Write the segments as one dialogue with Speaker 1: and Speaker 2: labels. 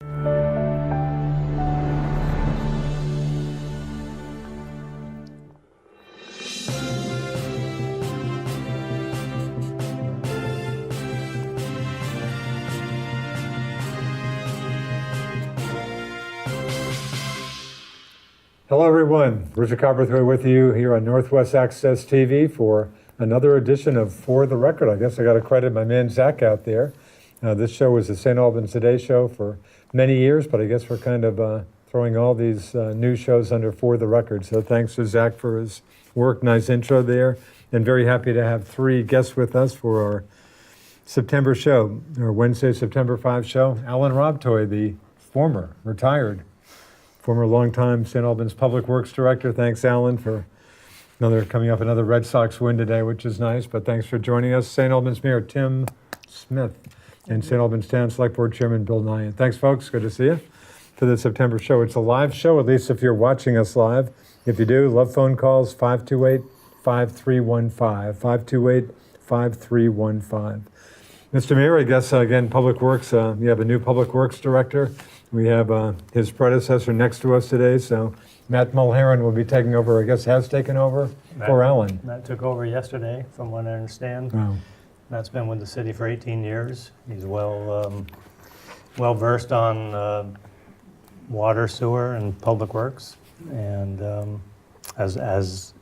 Speaker 1: Hello everyone, Richard Cowperthwait with you here on Northwest Access TV for another edition of For the Record. I guess I got to credit my man Zach out there. This show was the St. Albans Today show for many years, but I guess we're kind of throwing all these new shows under For the Record. So thanks to Zach for his work, nice intro there, and very happy to have three guests with us for our September show, our Wednesday, September 5 show. Allen Robtoy, the former longtime St. Albans Public Works Director. Thanks, Allen, for another Red Sox win today, which is nice, but thanks for joining us. St. Albans Mayor Tim Smith and St. Albans Town Select Board Chairman Bill Nihan. Thanks, folks. Good to see you for the September show. It's a live show, at least if you're watching us live. If you do, love phone calls, 528-5315, 528-5315. Mr. Mayor, I guess, again, Public Works, you have a new Public Works Director. We have his predecessor next to us today, so Matt Mulheron will be taking over, I guess has taken over for Allen.
Speaker 2: Matt took over yesterday, from what I understand.
Speaker 1: Wow.
Speaker 2: Matt's been with the city for 18 years. He's well versed on water, sewer, and public works, and as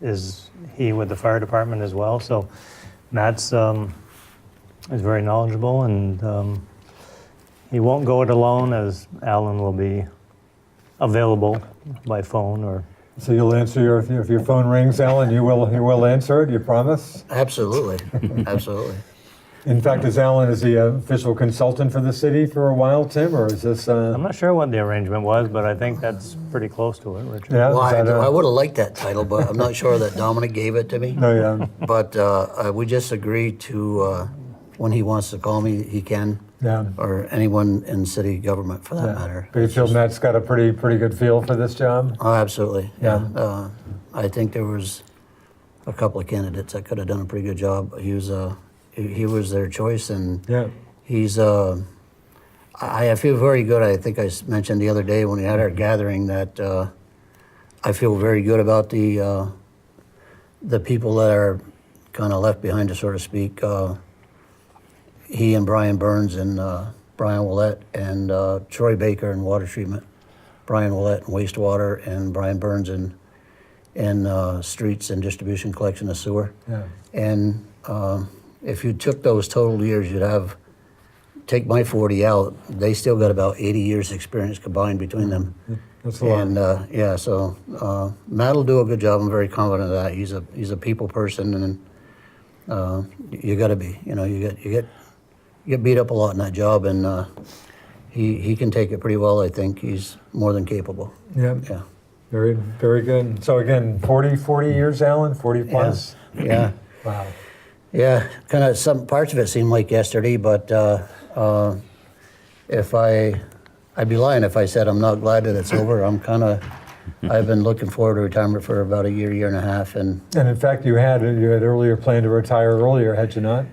Speaker 2: is he with the fire department as well. So Matt's is very knowledgeable, and he won't go it alone, as Allen will be available by phone or.
Speaker 1: So you'll answer if your phone rings, Allen. You will answer it. You promise?
Speaker 3: Absolutely, absolutely.
Speaker 1: In fact, is he an official consultant for the city for a while, Tim, or is this?
Speaker 2: I'm not sure what the arrangement was, but I think that's pretty close to it, Richard.
Speaker 1: Yeah.
Speaker 3: Well, I would have liked that title, but I'm not sure that Dominic gave it to me.
Speaker 1: No, yeah.
Speaker 3: But we just agreed to when he wants to call me, he can.
Speaker 1: Yeah.
Speaker 3: Or anyone in city government, for that matter.
Speaker 1: But you feel Matt's got a pretty good feel for this job?
Speaker 3: Oh, absolutely.
Speaker 1: Yeah.
Speaker 3: I think there was a couple of candidates that could have done a pretty good job. He was their choice, and
Speaker 1: Yeah.
Speaker 3: he's. I feel very good. I think I mentioned the other day when we had our gathering that I feel very good about the people that are kind of left behind, so to speak. He and Brian Burns and Brian Willett and Troy Baker in water treatment, Brian Willett in wastewater, and Brian Burns in streets and distribution, collection of sewer.
Speaker 1: Yeah.
Speaker 3: And if you took those total years, take my 40 out, they still got about 80 years experience combined between them.
Speaker 1: That's a lot.
Speaker 3: And so Matt will do a good job. I'm very confident of that. He's a people person, and you got to be. You get beat up a lot in that job, and he can take it pretty well. I think he's more than capable.
Speaker 1: Yeah.
Speaker 3: Yeah.
Speaker 1: Very, very good. So again, 40 years, Allen, 40 plus.
Speaker 3: Yeah.
Speaker 1: Wow.
Speaker 3: Yeah. Kind of some parts of it seem like yesterday, but if I'd be lying if I said I'm not glad that it's over. I've been looking forward to retirement for about a year and a half, and
Speaker 1: in fact, you had earlier planned to retire earlier, had you not?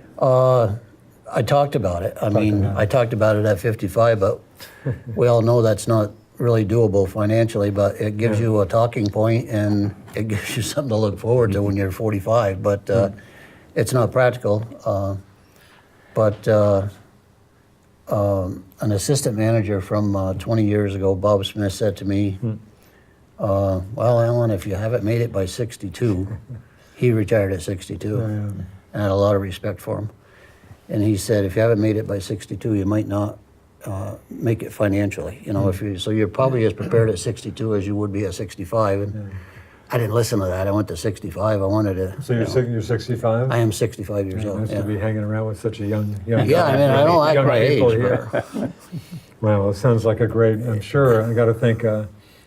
Speaker 3: I talked about it. I talked about it at 55, but we all know that's not really doable financially, but it gives you a talking point, and it gives you something to look forward to when you're 45, but it's not practical. But an assistant manager from 20 years ago, Bob Smith, said to me, well, Allen, if you haven't made it by 62, he retired at 62, and I had a lot of respect for him. And he said, if you haven't made it by 62, you might not make it financially. So you're probably as prepared at 62 as you would be at 65. And I didn't listen to that. I went to 65. I wanted to.
Speaker 1: So you're 65?
Speaker 3: I am 65 years old.
Speaker 1: Nice to be hanging around with such a young
Speaker 3: I don't like my age.
Speaker 1: Well, it sounds like a great. I'm sure. I got to think.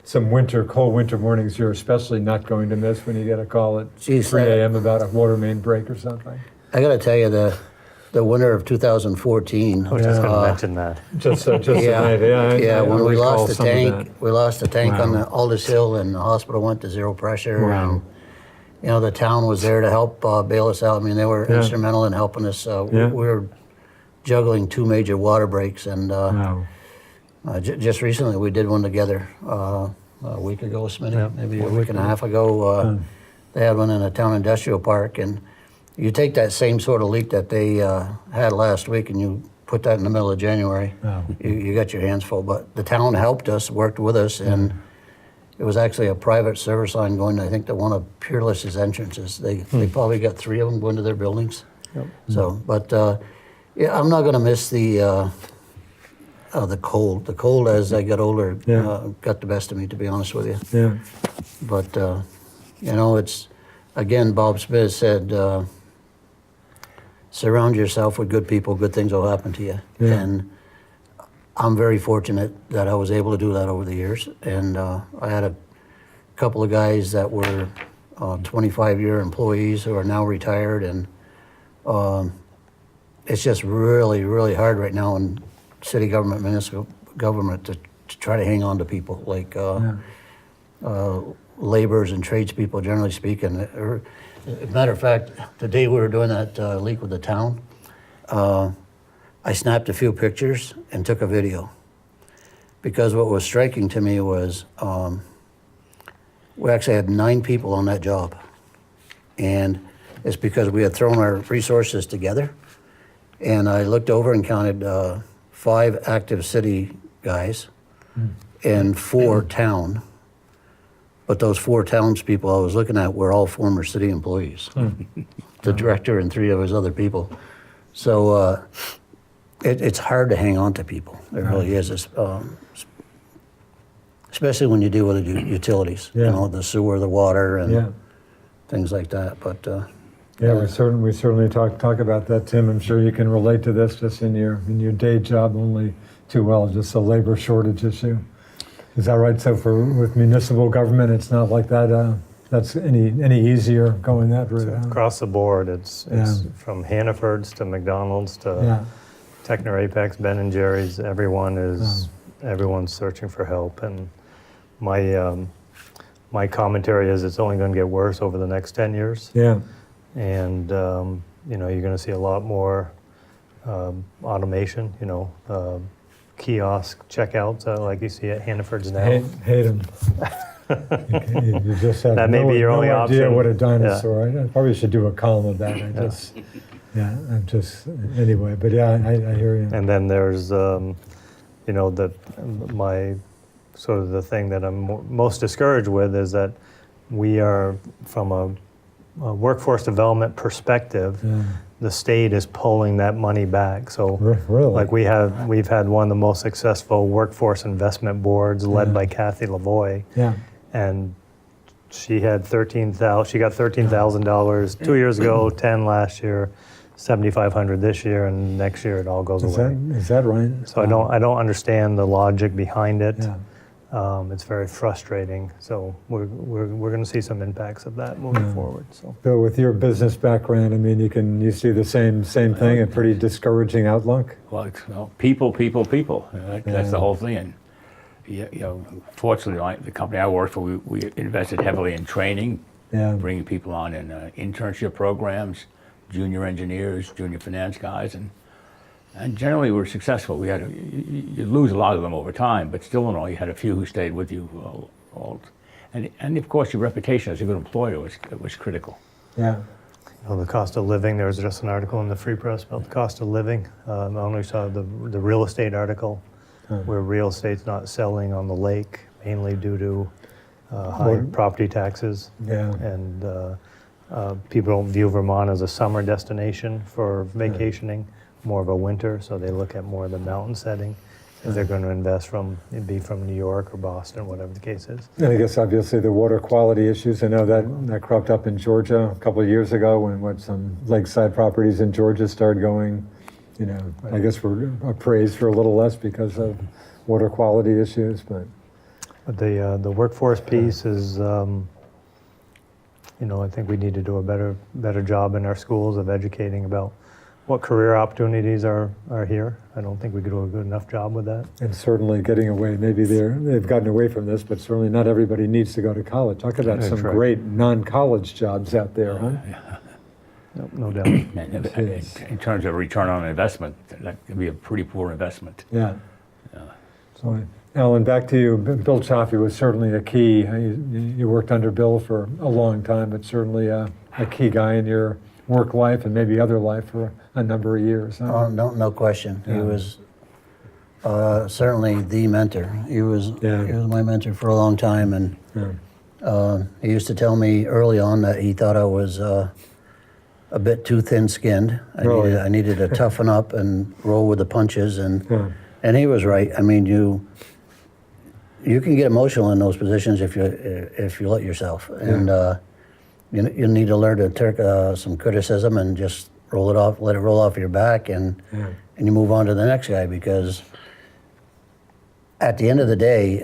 Speaker 1: Some cold winter mornings you're especially not going to miss when you get a call at 3 a.m. about a water main break or something.
Speaker 3: I got to tell you, the winter of 2014.
Speaker 2: I was just going to mention that.
Speaker 1: Just when
Speaker 3: we lost the tank on the Aldous Hill, and the hospital went to zero pressure.
Speaker 1: Wow.
Speaker 3: And the town was there to help bail us out. I mean, they were instrumental in helping us. We were juggling two major water breaks, and Just recently, we did one together a week ago, Smitty,
Speaker 2: Yeah.
Speaker 3: maybe a week and a half ago. They had one in a town industrial park, and you take that same sort of leak that they had last week, and you put that in the middle of January.
Speaker 1: Oh.
Speaker 3: You got your hands full. But the town helped us, worked with us, and it was actually a private service line going, I think, to one of Peerless's entrances. They probably got 3 of them going to their buildings.
Speaker 2: Yep.
Speaker 3: So, but yeah, I'm not going to miss the cold. The cold as I got older got the best of me, to be honest with you.
Speaker 1: Yeah.
Speaker 3: But you know, it's again, Bob Smith said, surround yourself with good people, good things will happen to you.
Speaker 1: Yeah.
Speaker 3: And I'm very fortunate that I was able to do that over the years. And I had a couple of guys that were 25-year employees who are now retired, and it's just really, really hard right now in city government, municipal government to try to hang on to people like laborers and tradespeople, generally speaking. As a matter of fact, the day we were doing that leak with the town, I snapped a few pictures and took a video, because what was striking to me was we actually had 9 people on that job, and it's because we had thrown our resources together. And I looked over and counted 5 active city guys and 4 town. But those 4 townspeople I was looking at were all former city employees. The director and 3 of his other people. So it's hard to hang on to people. It really is. It's, especially when you deal with the utilities, you know, the sewer, the water, and things like that. But
Speaker 1: Yeah, we certainly talk about that, Tim. I'm sure you can relate to this just in your day job only too well, just a labor shortage issue. Is that right? So with municipal government, it's not like that. That's any easier going that route? Huh?
Speaker 2: Across the board, it's from Hannaford's to McDonald's to Techno Apex, Ben and Jerry's. Everyone's searching for help, and my commentary is it's only going to get worse over the next 10 years.
Speaker 1: Yeah.
Speaker 2: And you know, you're going to see a lot more automation. You know, kiosk checkouts like you see at Hannaford's now.
Speaker 1: Hate them. You just have
Speaker 2: That may be your only
Speaker 1: idea
Speaker 2: option.
Speaker 1: what a dinosaur. I probably should do a column of that. I'm just anyway. But yeah, I hear you.
Speaker 2: And then there's you know, my sort of the thing that I'm most discouraged with is that we are, from a workforce development perspective, the state is pulling that money back. So
Speaker 1: Really?
Speaker 2: like we've had one of the most successful workforce investment boards led by Kathy Lavoie.
Speaker 1: Yeah.
Speaker 2: And she had she got $13,000 2 years ago, 10 last year, 7,500 this year, and next year it all goes away.
Speaker 1: Is that right?
Speaker 2: So I don't understand the logic behind it.
Speaker 1: Yeah.
Speaker 2: It's very frustrating. So we're going to see some impacts of that moving forward. So
Speaker 1: Bill, with your business background, I mean, you see the same thing, a pretty discouraging outlook.
Speaker 4: Well, people. That's the whole thing. And you know, fortunately, the company I work for, we invested heavily in training, bringing people on in internship programs, junior engineers, junior finance guys, and generally we're successful. We had you lose a lot of them over time, but still in all, you had a few who stayed with you all. And of course, your reputation as a good employer was critical.
Speaker 1: Yeah.
Speaker 2: you know, the cost of living. There was just an article in the Free Press about the cost of living. I only saw the real estate article, where real estate's not selling on the lake, mainly due to high property taxes.
Speaker 1: Yeah.
Speaker 2: And people don't view Vermont as a summer destination for vacationing, more of a winter, so they look at more of the mountain setting if they're going to invest it'd be from New York or Boston, whatever the case is.
Speaker 1: And I guess obviously the water quality issues, I know that cropped up in Georgia a couple of years ago when some lakeside properties in Georgia started going, you know, I guess we're appraised for a little less because of water quality issues, but
Speaker 2: the workforce piece is, you know, I think we need to do a better job in our schools of educating about what career opportunities are here. I don't think we do a good enough job with that.
Speaker 1: and certainly getting away, maybe they've gotten away from this, but certainly not everybody needs to go to college. Talk about
Speaker 2: That's
Speaker 1: some
Speaker 2: right.
Speaker 1: great non-college jobs out there, huh?
Speaker 2: No doubt.
Speaker 4: And in terms of return on investment, that can be a pretty poor investment.
Speaker 1: Yeah. So, Alan, back to you. Bill Chaffee was certainly a key. You worked under Bill for a long time, but certainly a key guy in your work life and maybe other life for a number of years. Huh?
Speaker 3: Oh, no question. He was certainly the mentor. He was my mentor for a long time, and he used to tell me early on that he thought I was a bit too thin-skinned. I needed to toughen up and roll with the punches, and he was right. I mean, you can get emotional in those positions if you let yourself, and you need to learn to take some criticism and just roll it off, let it roll off your back, and you move on to the next guy, because at the end of the day,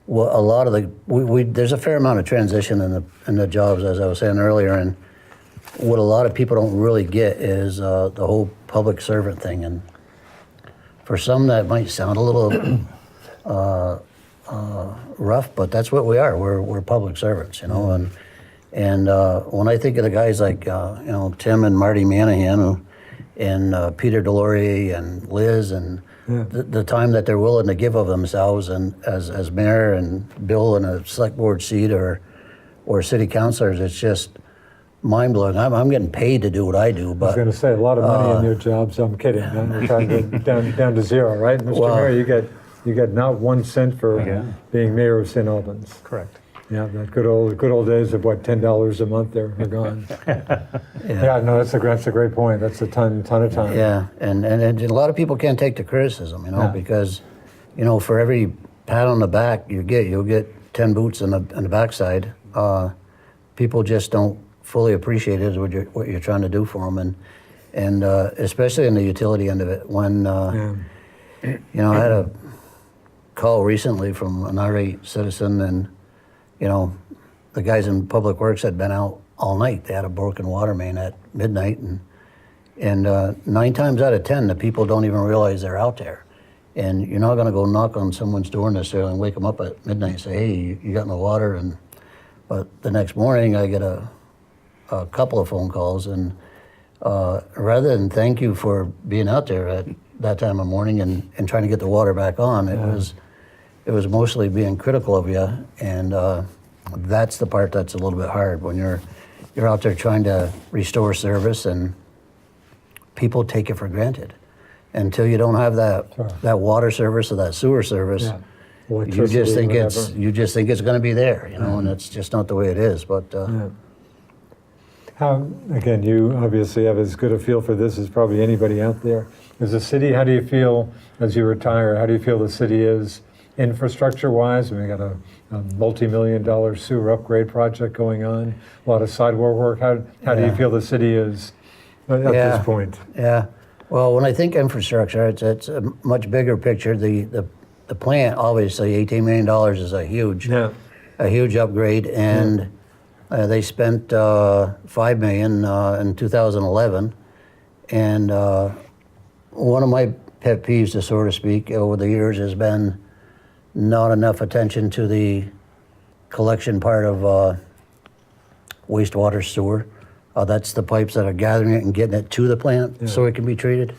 Speaker 3: well, a lot of there's a fair amount of transition in the jobs, as I was saying earlier, and what a lot of people don't really get is the whole public servant thing, and for some that might sound a little rough, but that's what we are. We're public servants, you know. And when I think of the guys like Tim and Marty Manahan, and Peter Delorier and Liz, and the time that they're willing to give of themselves, and as mayor and Bill in a select board seat or city councilors, it's just mind blowing. I'm getting paid to do what I do, but
Speaker 1: I was going to say a lot of money in your jobs. I'm kidding. You're trying to get down to zero, right, Mr. Mayor? You get not 1 cent for being mayor of St. Albans.
Speaker 2: Correct.
Speaker 1: Yeah, that good old days of what, $10 a month are gone. No, that's a great point. That's a ton of time.
Speaker 3: Yeah, and a lot of people can't take the criticism, because for every pat on the back you'll get 10 boots in the backside. People just don't fully appreciate it, what you're trying to do for them, and especially in the utility end of it. When I had a call recently from an irate citizen, and the guys in Public Works had been out all night. They had a broken water main at midnight, and 9 times out of 10, the people don't even realize they're out there. And you're not going to go knock on someone's door necessarily and wake them up at midnight and say, "Hey, you got no water?" But the next morning, I get a couple of phone calls, and rather than thank you for being out there at that time of morning and trying to get the water back on, it was mostly being critical of you, and that's the part that's a little bit hard when you're out there trying to restore service, and people take it for granted until you don't have that water service or that sewer service. You just think it's going to be there, and it's just not the way it is. But
Speaker 1: how, again, you obviously have as good a feel for this as probably anybody out there. As a city, how do you feel as you retire? How do you feel the city is infrastructure-wise? We got a multi-million-dollar sewer upgrade project going on, a lot of sidewalk work. How do you feel the city is at this point?
Speaker 3: Yeah. Well, when I think infrastructure, it's a much bigger picture. The plant, obviously, $18 million is a huge upgrade, and they spent $5 million in 2011. And one of my pet peeves, so to speak, over the years has been not enough attention to the collection part of wastewater sewer. That's the pipes that are gathering it and getting it to the plant so it can be treated.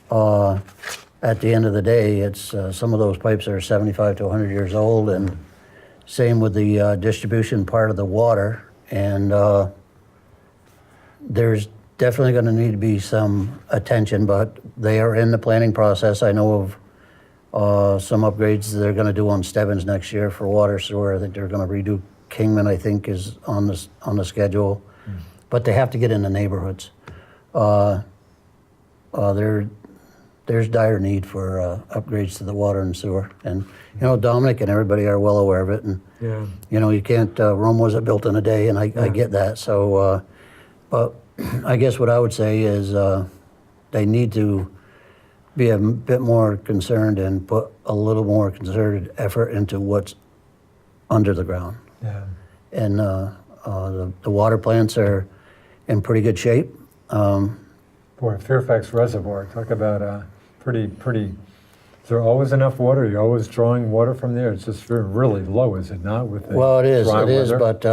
Speaker 3: At the end of the day, it's some of those pipes are 75 to 100 years old, and same with the distribution part of the water. And there's definitely going to need to be some attention, but they are in the planning process. I know of some upgrades they're going to do on Stebbins next year for water sewer. I think they're going to redo Kingman, I think, is on the schedule. But they have to get in the neighborhoods. There's dire need for upgrades to the water and sewer. And, Dominic and everybody are well aware of it. And, you can't, Rome wasn't built in a day, and I get that. So, but I guess what I would say is they need to be a bit more concerned and put a little more concerted effort into what's under the ground. And the water plants are in pretty good shape.
Speaker 1: Boy, Fairfax Reservoir, talk about pretty. Is there always enough water? You're always drawing water from there? It's just really low, is it not? With the
Speaker 3: well, it is,
Speaker 1: weather?
Speaker 3: But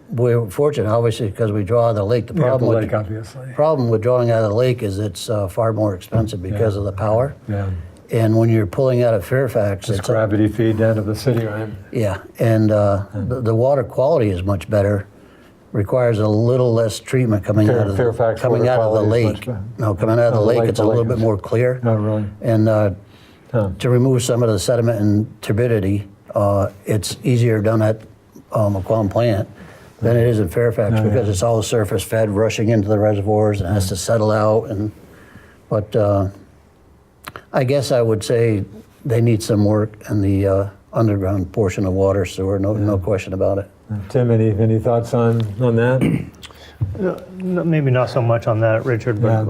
Speaker 3: we're fortunate, obviously, because we draw out of the lake. The problem with drawing out of the lake is it's far more expensive because of the power. And when you're pulling out of Fairfax,
Speaker 1: Just
Speaker 3: it's
Speaker 1: gravity feed down to the city, right?
Speaker 3: yeah, and the water quality is much better. Requires a little less treatment coming out of
Speaker 1: Fairfax
Speaker 3: coming
Speaker 1: water
Speaker 3: out of the
Speaker 1: quality is much
Speaker 3: lake.
Speaker 1: better.
Speaker 3: No, coming out of the lake, it's a little bit more clear.
Speaker 1: Oh, really?
Speaker 3: And
Speaker 1: Huh.
Speaker 3: to remove some of the sediment and turbidity, it's easier done at McQuam plant than it is in Fairfax because it's all surface fed, rushing into the reservoirs and has to settle out. But I guess I would say they need some work in the underground portion of water sewer. No question about it.
Speaker 1: Tim, any thoughts on that?
Speaker 2: Maybe not so much on that, Richard, but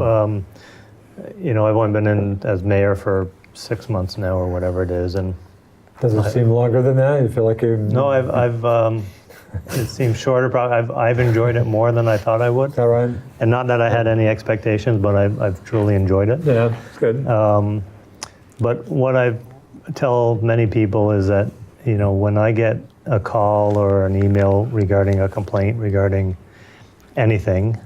Speaker 1: Yeah.
Speaker 2: I've only been in as mayor for 6 months now, or whatever it is, and
Speaker 1: Does it seem longer than that? You feel like you?
Speaker 2: no, I've it seems shorter. Probably, I've enjoyed it more than I thought I would,
Speaker 1: Is that right?
Speaker 2: and not that I had any expectations, but I've truly enjoyed it.
Speaker 1: Yeah, it's good.
Speaker 2: But what I tell many people is that, when I get a call or an email regarding a complaint regarding anything,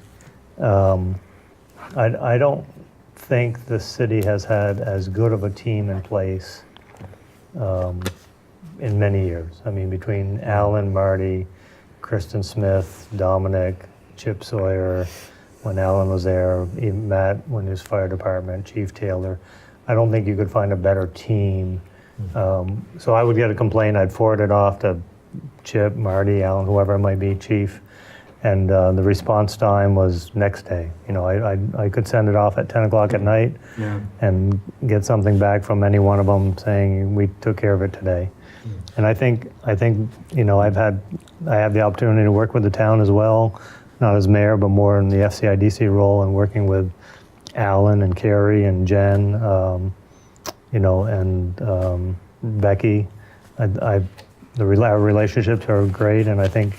Speaker 2: I don't think the city has had as good of a team in place in many years. I mean, between Allen, Marty, Kristen Smith, Dominic, Chip Sawyer, when Allen was there, even Matt, when he was fire department, Chief Taylor, I don't think you could find a better team. So I would get a complaint, I'd forward it off to Chip, Marty, Allen, whoever it might be, Chief, and the response time was next day. I could send it off at 10 o'clock at night and get something back from any one of them saying we took care of it today. And I think I have the opportunity to work with the town as well, not as mayor, but more in the FCIDC role and working with Alan and Carrie and Jen, and Becky. Our relationships are great, and I think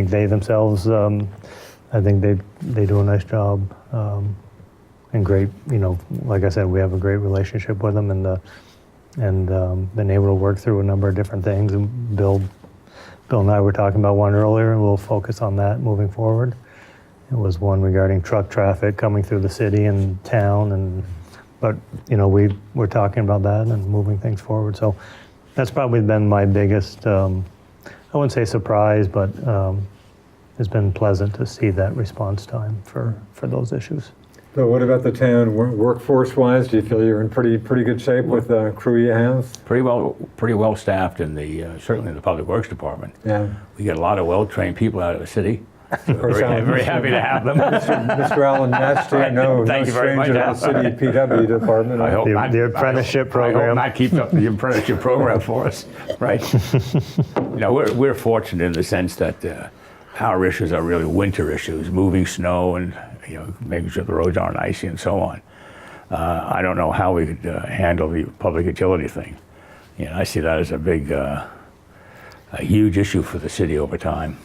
Speaker 2: they themselves, I think they do a nice job, and great. Like I said, we have a great relationship with them, and been able to work through a number of different things. And Bill and I were talking about one earlier, and we'll focus on that moving forward. It was one regarding truck traffic coming through the city and town, but we're talking about that and moving things forward. So that's probably been my biggest, I wouldn't say surprise, but it's been pleasant to see that response time for those issues.
Speaker 1: So what about the town workforce-wise? Do you feel you're in pretty good shape with the crew you have?
Speaker 4: Pretty well staffed in certainly in the Public Works Department.
Speaker 1: Yeah.
Speaker 4: We get a lot of well-trained people out of the city. So
Speaker 1: course,
Speaker 4: very happy to have them.
Speaker 1: Mr. Allen Nashty, no
Speaker 4: Thank you very much,
Speaker 1: stranger to the city PW department.
Speaker 4: I hope
Speaker 2: The apprenticeship
Speaker 4: I
Speaker 2: program.
Speaker 4: hope Matt keeps up the apprenticeship program for us, right? We're fortunate in the sense that our issues are really winter issues, moving snow and making sure the roads aren't icy and so on. I don't know how we could handle the public utility thing. I see that as a huge issue for the city over time.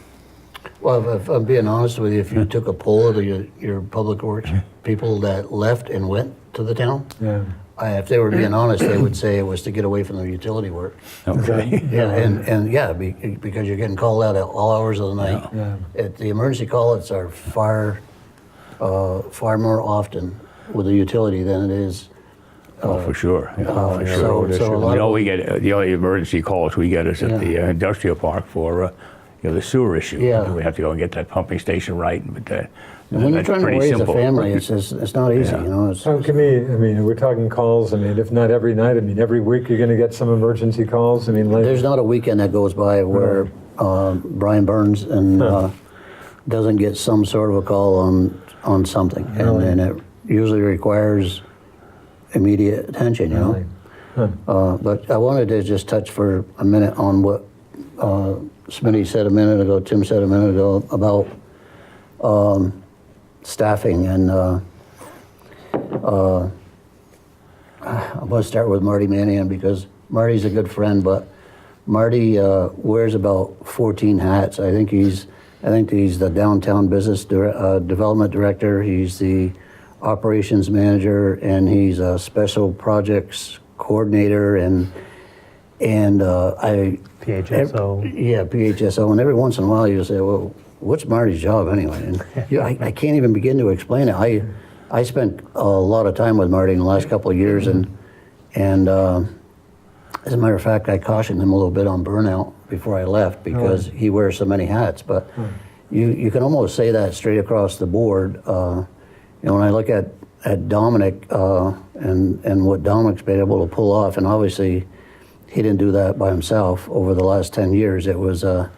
Speaker 3: Well, if I'm being honest with you, if you took a poll of your public works people that left and went to the town,
Speaker 1: Yeah.
Speaker 3: if they were being honest, they would say it was to get away from the utility work.
Speaker 4: Okay.
Speaker 3: Yeah, because you're getting called out at all hours of the night.
Speaker 1: Yeah.
Speaker 3: The emergency call-outs are far more often with the utility than it is.
Speaker 4: Oh, for sure. Yeah, for sure.
Speaker 3: So a lot of
Speaker 4: we get the only emergency calls we get is at the industrial park for the sewer issue.
Speaker 3: Yeah.
Speaker 4: We have to go and get that pumping station right. But
Speaker 3: and when you're
Speaker 4: that's
Speaker 3: trying to
Speaker 4: pretty
Speaker 3: raise
Speaker 4: simple.
Speaker 3: a family, it's not easy.
Speaker 4: Yeah.
Speaker 1: How can we're talking calls, if not every night, every week you're going to get some emergency calls?
Speaker 3: There's not a weekend that goes by where Brian Burns doesn't get some sort of a call on something, and it usually requires immediate attention, But I wanted to just touch for a minute on what Smitty said a minute ago, Tim said a minute ago about staffing, and I'm going to start with Marty Manahan because Marty's a good friend, but Marty wears about 14 hats. I think he's the downtown business development director. He's the operations manager, and he's a special projects coordinator, and
Speaker 2: PHSO.
Speaker 3: PHSO. And every once in a while you say, well, what's Marty's job anyway? And I can't even begin to explain it. I spent a lot of time with Marty in the last couple of years, and And as a matter of fact, I cautioned him a little bit on burnout before I left because he wears so many hats. But you can almost say that straight across the board. When I look at Dominic and what Dominic's been able to pull off, and obviously he didn't do that by himself over the last 10 years. It was a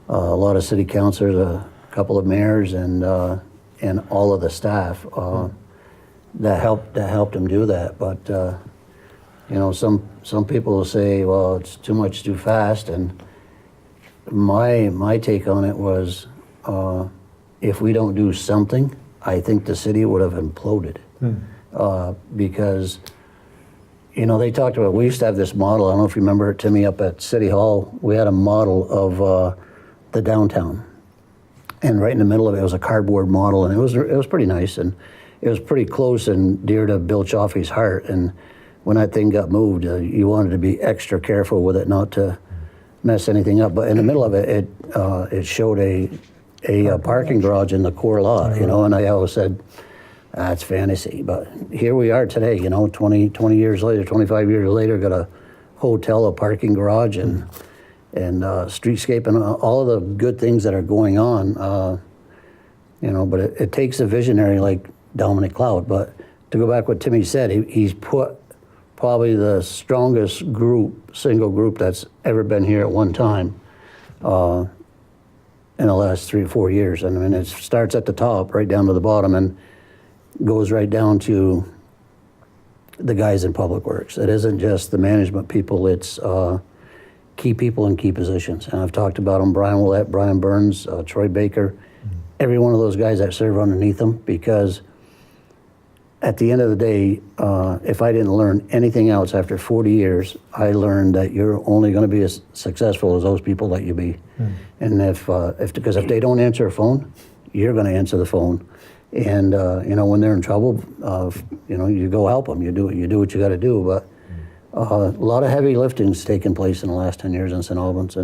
Speaker 3: lot of city councilors, a couple of mayors, and all of the staff that helped him do that. But some people will say, well, it's too much too fast, and my take on it was, if we don't do something, I think the city would have imploded. Because they talked about, we used to have this model, I don't know if you remember it, Timmy, up at City Hall, we had a model of the downtown. And right in the middle of it was a cardboard model, and it was pretty nice, and it was pretty close and dear to Bill Chaffee's heart. And when that thing got moved, you wanted to be extra careful with it, not to mess anything up. But in the middle of it, it showed a parking garage in the core lot, and I always said, that's fantasy. But here we are today, 20 years later, 25 years later, got a hotel, a parking garage, and streetscape, and all of the good things that are going on. But it takes a visionary like Dominic Cloud. But to go back what Timmy said, he's put probably the strongest single group that's ever been here at one time in the last 3 or 4 years. And I mean, it starts at the top, right down to the bottom, and goes right down to the guys in Public Works. It isn't just the management people, it's key people in key positions. And I've talked about them, Brian Willett, Brian Burns, Troy Baker, every one of those guys that serve underneath them, because at the end of the day, if I didn't learn anything else after 40 years, I learned that you're only going to be as successful as those people let you be. And because if they don't answer a phone, you're going to answer the phone. And when they're in trouble, you go help them. You do what you got to do. But a lot of heavy lifting's taken place in the last 10 years in St. Albans,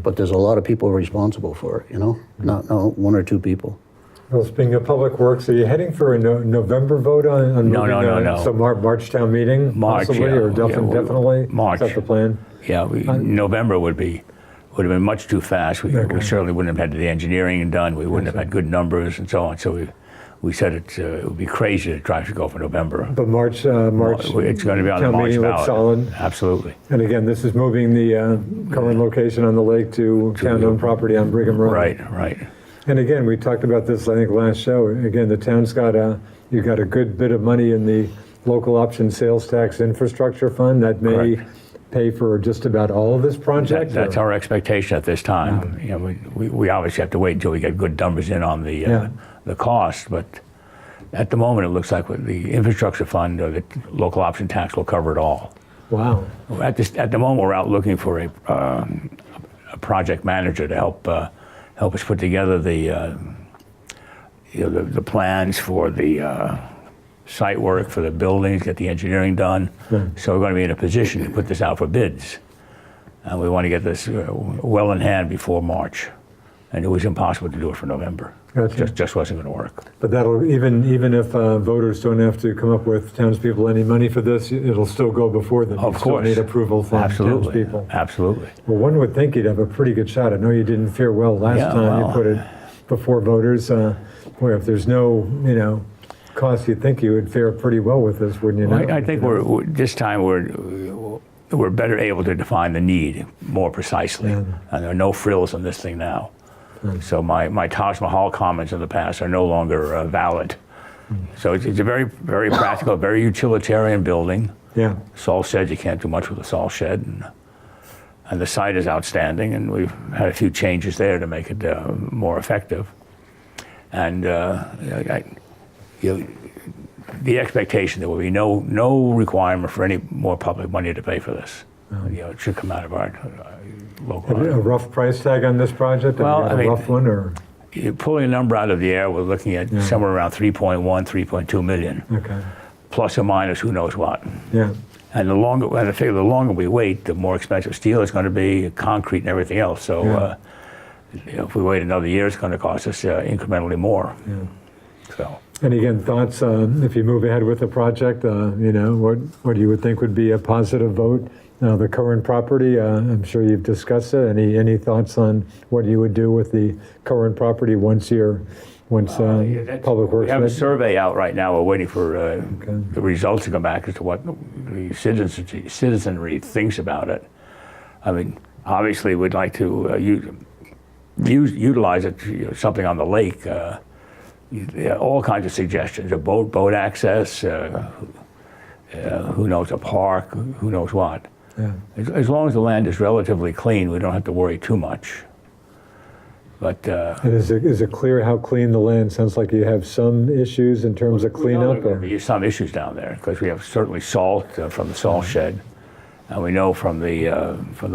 Speaker 3: but there's a lot of people responsible for it. Not one or two people.
Speaker 1: Well, speaking of Public Works, are you heading for a November vote on
Speaker 4: No.
Speaker 1: So March town meeting,
Speaker 4: March,
Speaker 1: possibly, or definitely?
Speaker 4: March.
Speaker 1: Is that the plan?
Speaker 4: Yeah, November would have been much too fast. We certainly wouldn't have had the engineering done. We wouldn't have had good numbers and so on. So we said it would be crazy to try to go for November.
Speaker 1: But March.
Speaker 4: It's going to be on the
Speaker 1: town
Speaker 4: March
Speaker 1: meeting looks
Speaker 4: ballot.
Speaker 1: solid.
Speaker 4: Absolutely.
Speaker 1: And again, this is moving the current location on the lake to town-owned property on Brigham Road.
Speaker 4: Right.
Speaker 1: And again, we talked about this, I think, last show. Again, the town's you've got a good bit of money in the local option sales tax infrastructure fund that may pay for just about all of this project.
Speaker 4: That's our expectation at this time. We obviously have to wait until we get good numbers in on the cost, but at the moment it looks like the infrastructure fund or the local option tax will cover it all.
Speaker 1: Wow.
Speaker 4: At the moment, we're out looking for a project manager to help us put together the plans for the site work for the buildings, get the engineering done. So we're going to be in a position to put this out for bids, and we want to get this well in hand before March. And it was impossible to do it for November.
Speaker 1: Gotcha.
Speaker 4: Just wasn't going to work.
Speaker 1: But that'll even if voters don't have to come up with townspeople any money for this, it'll still go before them.
Speaker 4: Of
Speaker 1: You still
Speaker 4: course.
Speaker 1: need approval from townspeople.
Speaker 4: Absolutely.
Speaker 1: Well, one would think you'd have a pretty good shot. I know you didn't fare well last time you put it before voters. Boy, if there's no cost, you'd think you would fare pretty well with this, wouldn't you?
Speaker 4: Well, I think this time we're better able to define the need more precisely. And there are no frills on this thing now. So my Taj Mahal comments in the past are no longer valid. So it's a very, very practical, very utilitarian building.
Speaker 1: Yeah.
Speaker 4: Salt shed, you can't do much with a salt shed. And the site is outstanding, and we've had a few changes there to make it more effective. And the expectation there will be no requirement for any more public money to pay for this. It should come out of our local.
Speaker 1: A rough price tag on this project?
Speaker 4: Well,
Speaker 1: Have you got a rough one, or?
Speaker 4: Pulling a number out of the air, we're looking at somewhere around 3.1, 3.2 million.
Speaker 1: Okay.
Speaker 4: Plus or minus, who knows what.
Speaker 1: Yeah.
Speaker 4: And I figure the longer we wait, the more expensive steel is going to be, concrete and everything else. So if we wait another year, it's going to cost us incrementally more.
Speaker 1: Yeah.
Speaker 4: So.
Speaker 1: And again, thoughts, if you move ahead with the project, what you would think would be a positive vote? The current property, I'm sure you've discussed it. Any thoughts on what you would do with the current property once Public Works?
Speaker 4: We have a survey out right now. We're waiting for the results to come back as to what the citizenry thinks about it. I mean, obviously, we'd like to utilize it, something on the lake. All kinds of suggestions: a boat access. Who knows, a park? Who knows what?
Speaker 1: Yeah.
Speaker 4: As long as the land is relatively clean, we don't have to worry too much. But
Speaker 1: And is it clear how clean the land? Sounds like you have some issues in terms of cleanup.
Speaker 4: There are some issues down there because we have certainly salt from the salt shed, and we know from the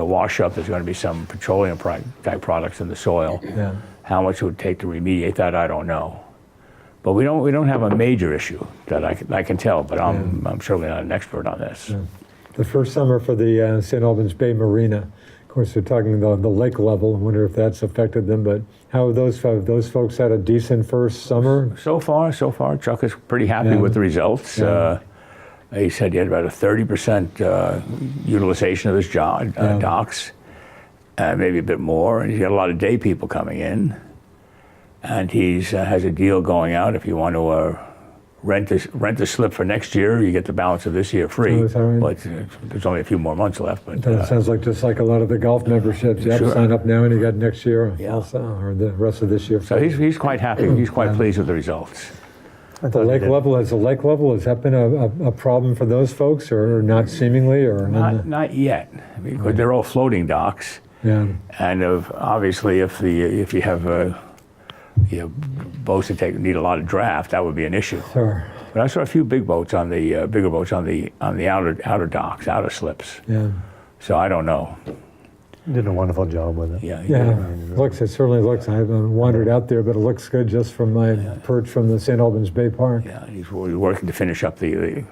Speaker 4: wash-up there's going to be some petroleum type products in the soil.
Speaker 1: Yeah.
Speaker 4: How much it would take to remediate that, I don't know. But we don't have a major issue that I can tell. But I'm certainly not an expert on this.
Speaker 1: Yeah. The first summer for the St. Albans Bay Marina, of course, they're talking the lake level. I wonder if that's affected them. But how have those folks had a decent first summer?
Speaker 4: So far, Chuck is pretty happy with the results.
Speaker 1: Yeah.
Speaker 4: He said he had about a 30% utilization of his docks, maybe a bit more. And he's got a lot of day people coming in. And he has a deal going out. If you want to rent a slip for next year, you get the balance of this year free.
Speaker 1: Oh, is that right?
Speaker 4: But there's only a few more months left. But
Speaker 1: That sounds like just like a lot of the golf memberships. You have to
Speaker 4: Sure.
Speaker 1: sign up now and you got next year
Speaker 4: Yeah.
Speaker 1: also, or the rest of this year.
Speaker 4: so he's quite happy. He's quite pleased with the results.
Speaker 1: The lake level, has that been a problem for those folks or not seemingly? Or
Speaker 4: Not yet, because they're all floating docks.
Speaker 1: Yeah.
Speaker 4: And obviously, if you have boats that need a lot of draft, that would be an issue.
Speaker 1: Sure.
Speaker 4: But I saw a few bigger boats on the outer docks, outer slips.
Speaker 1: Yeah.
Speaker 4: So I don't know.
Speaker 2: Did a wonderful job with it.
Speaker 1: Yeah. It certainly looks. I haven't wandered out there, but it looks good just from my perch from the St. Albans Bay Park.
Speaker 4: Yeah, he's working to finish up the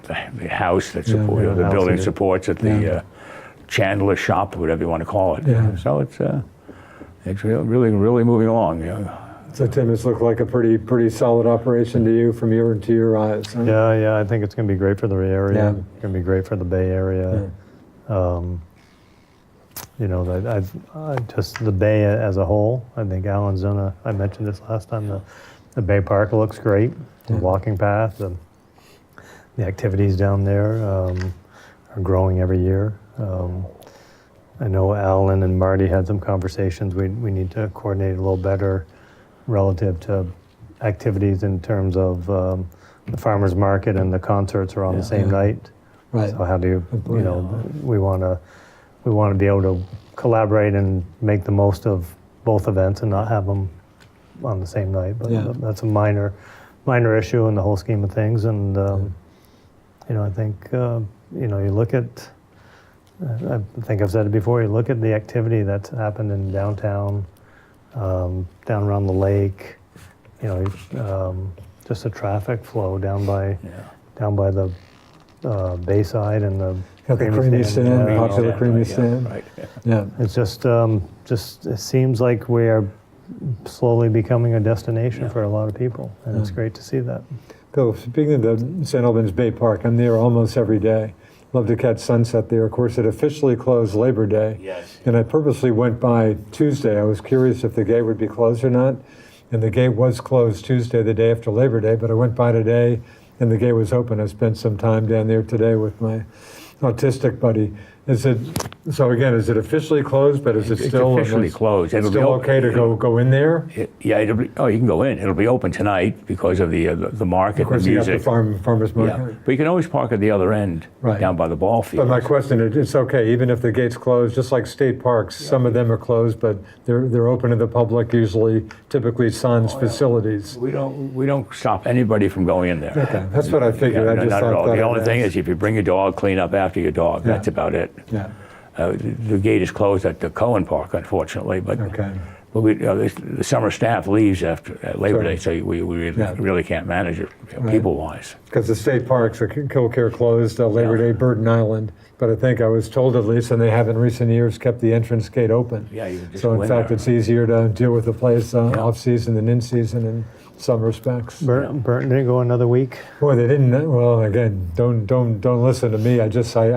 Speaker 4: house that
Speaker 1: Yeah,
Speaker 4: support,
Speaker 1: yeah,
Speaker 4: the
Speaker 2: house
Speaker 4: building
Speaker 2: it is.
Speaker 4: supports at the chandler shop, whatever you want to call it.
Speaker 1: Yeah.
Speaker 4: So it's really moving along.
Speaker 1: So Tim, it's looked like a pretty solid operation to you from to your eyes. Huh?
Speaker 2: Yeah, I think it's going to be great for the area.
Speaker 1: Yeah.
Speaker 2: It's going to be great for the Bay Area. Just the Bay as a whole. I think Allen's done I mentioned this last time. The Bay Park looks great. The walking path, the activities down there are growing every year. I know Allen and Marty had some conversations. We need to coordinate a little better relative to activities in terms of the farmers market and the concerts are on the same night.
Speaker 1: Right.
Speaker 2: So how do you we want to be able to collaborate and make the most of both events and not have them on the same night. But that's a minor issue in the whole scheme of things. And I think you look at. I think I've said it before. You look at the activity that's happened in downtown, down around the lake. Just the traffic flow down by the Bayside and the
Speaker 1: creamy stand,
Speaker 2: Yeah.
Speaker 1: popular creamy
Speaker 4: Yeah,
Speaker 1: stand.
Speaker 4: right.
Speaker 1: Yeah.
Speaker 2: It's just it seems like we are slowly becoming a destination for a lot of people, and it's great to see that.
Speaker 1: Bill, speaking of the St. Albans Bay Park, I'm there almost every day. Love to catch sunset there. Of course, it officially closed Labor Day.
Speaker 4: Yes.
Speaker 1: And I purposely went by Tuesday. I was curious if the gate would be closed or not. And the gate was closed Tuesday, the day after Labor Day, but I went by today and the gate was open. I spent some time down there today with my autistic buddy. Is it officially closed, but is it
Speaker 4: It's
Speaker 1: still
Speaker 4: officially closed.
Speaker 1: It's
Speaker 4: It'll be
Speaker 1: still
Speaker 4: open.
Speaker 1: okay to go in there?
Speaker 4: You can go in. It'll be open tonight because of the market,
Speaker 1: Of course,
Speaker 4: the
Speaker 1: you have
Speaker 4: music.
Speaker 1: the farmer's market.
Speaker 4: Yeah, but you can always park at the other end,
Speaker 1: Right.
Speaker 4: down by the ball
Speaker 1: But
Speaker 4: field.
Speaker 1: my question is, it's okay, even if the gate's closed, just like state parks, some of them are closed, but they're open to the public, usually, typically sans facilities.
Speaker 4: We don't stop anybody from going in there.
Speaker 1: Okay, that's what I figured. I just
Speaker 4: not at
Speaker 1: thought
Speaker 4: all.
Speaker 1: that
Speaker 4: The
Speaker 1: I'd
Speaker 4: only thing
Speaker 1: ask.
Speaker 4: is if you bring your dog, clean up after your dog.
Speaker 1: Yeah.
Speaker 4: That's about it.
Speaker 1: Yeah,
Speaker 4: The gate is closed at the Cohen Park, unfortunately, but
Speaker 1: okay.
Speaker 4: but the summer staff leaves at Labor
Speaker 1: Sure.
Speaker 4: Day, so we
Speaker 1: Yeah.
Speaker 4: really can't manage it
Speaker 1: Right.
Speaker 4: people-wise.
Speaker 1: Because the state parks are Killcare closed, Labor
Speaker 4: Yeah.
Speaker 1: Day, Burden Island, but I think I was told at least, and they have in recent years kept the entrance gate open.
Speaker 4: Yeah, you can just
Speaker 1: So
Speaker 4: go
Speaker 1: in
Speaker 4: in
Speaker 1: fact,
Speaker 4: there.
Speaker 1: it's easier to deal with the place off-season than in-season, and some respects.
Speaker 2: Burton didn't go another week.
Speaker 1: Boy, they didn't. Well, again, don't listen to me. I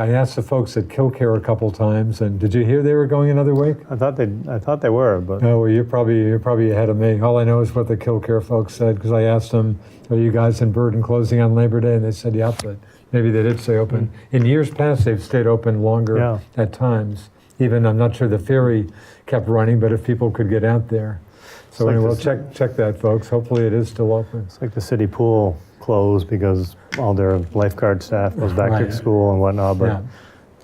Speaker 1: asked the folks at Killcare a couple times, and did you hear they were going another week?
Speaker 2: I thought they were, but
Speaker 1: Oh, well, you're probably ahead of me. All I know is what the Killcare folks said, because I asked them, "Are you guys in Burton closing on Labor Day?" And they said, "Yep," but maybe they did stay open. In years past, they've stayed open longer
Speaker 2: Yeah.
Speaker 1: at times. Even I'm not sure the ferry kept running, but if people could get out there. So
Speaker 2: like
Speaker 1: anyway,
Speaker 2: this-
Speaker 1: we'll check that, folks. Hopefully, it is still open.
Speaker 2: it's like the city pool closed because all their lifeguard staff goes back
Speaker 1: Right.
Speaker 2: to school and whatnot. But
Speaker 1: Yeah.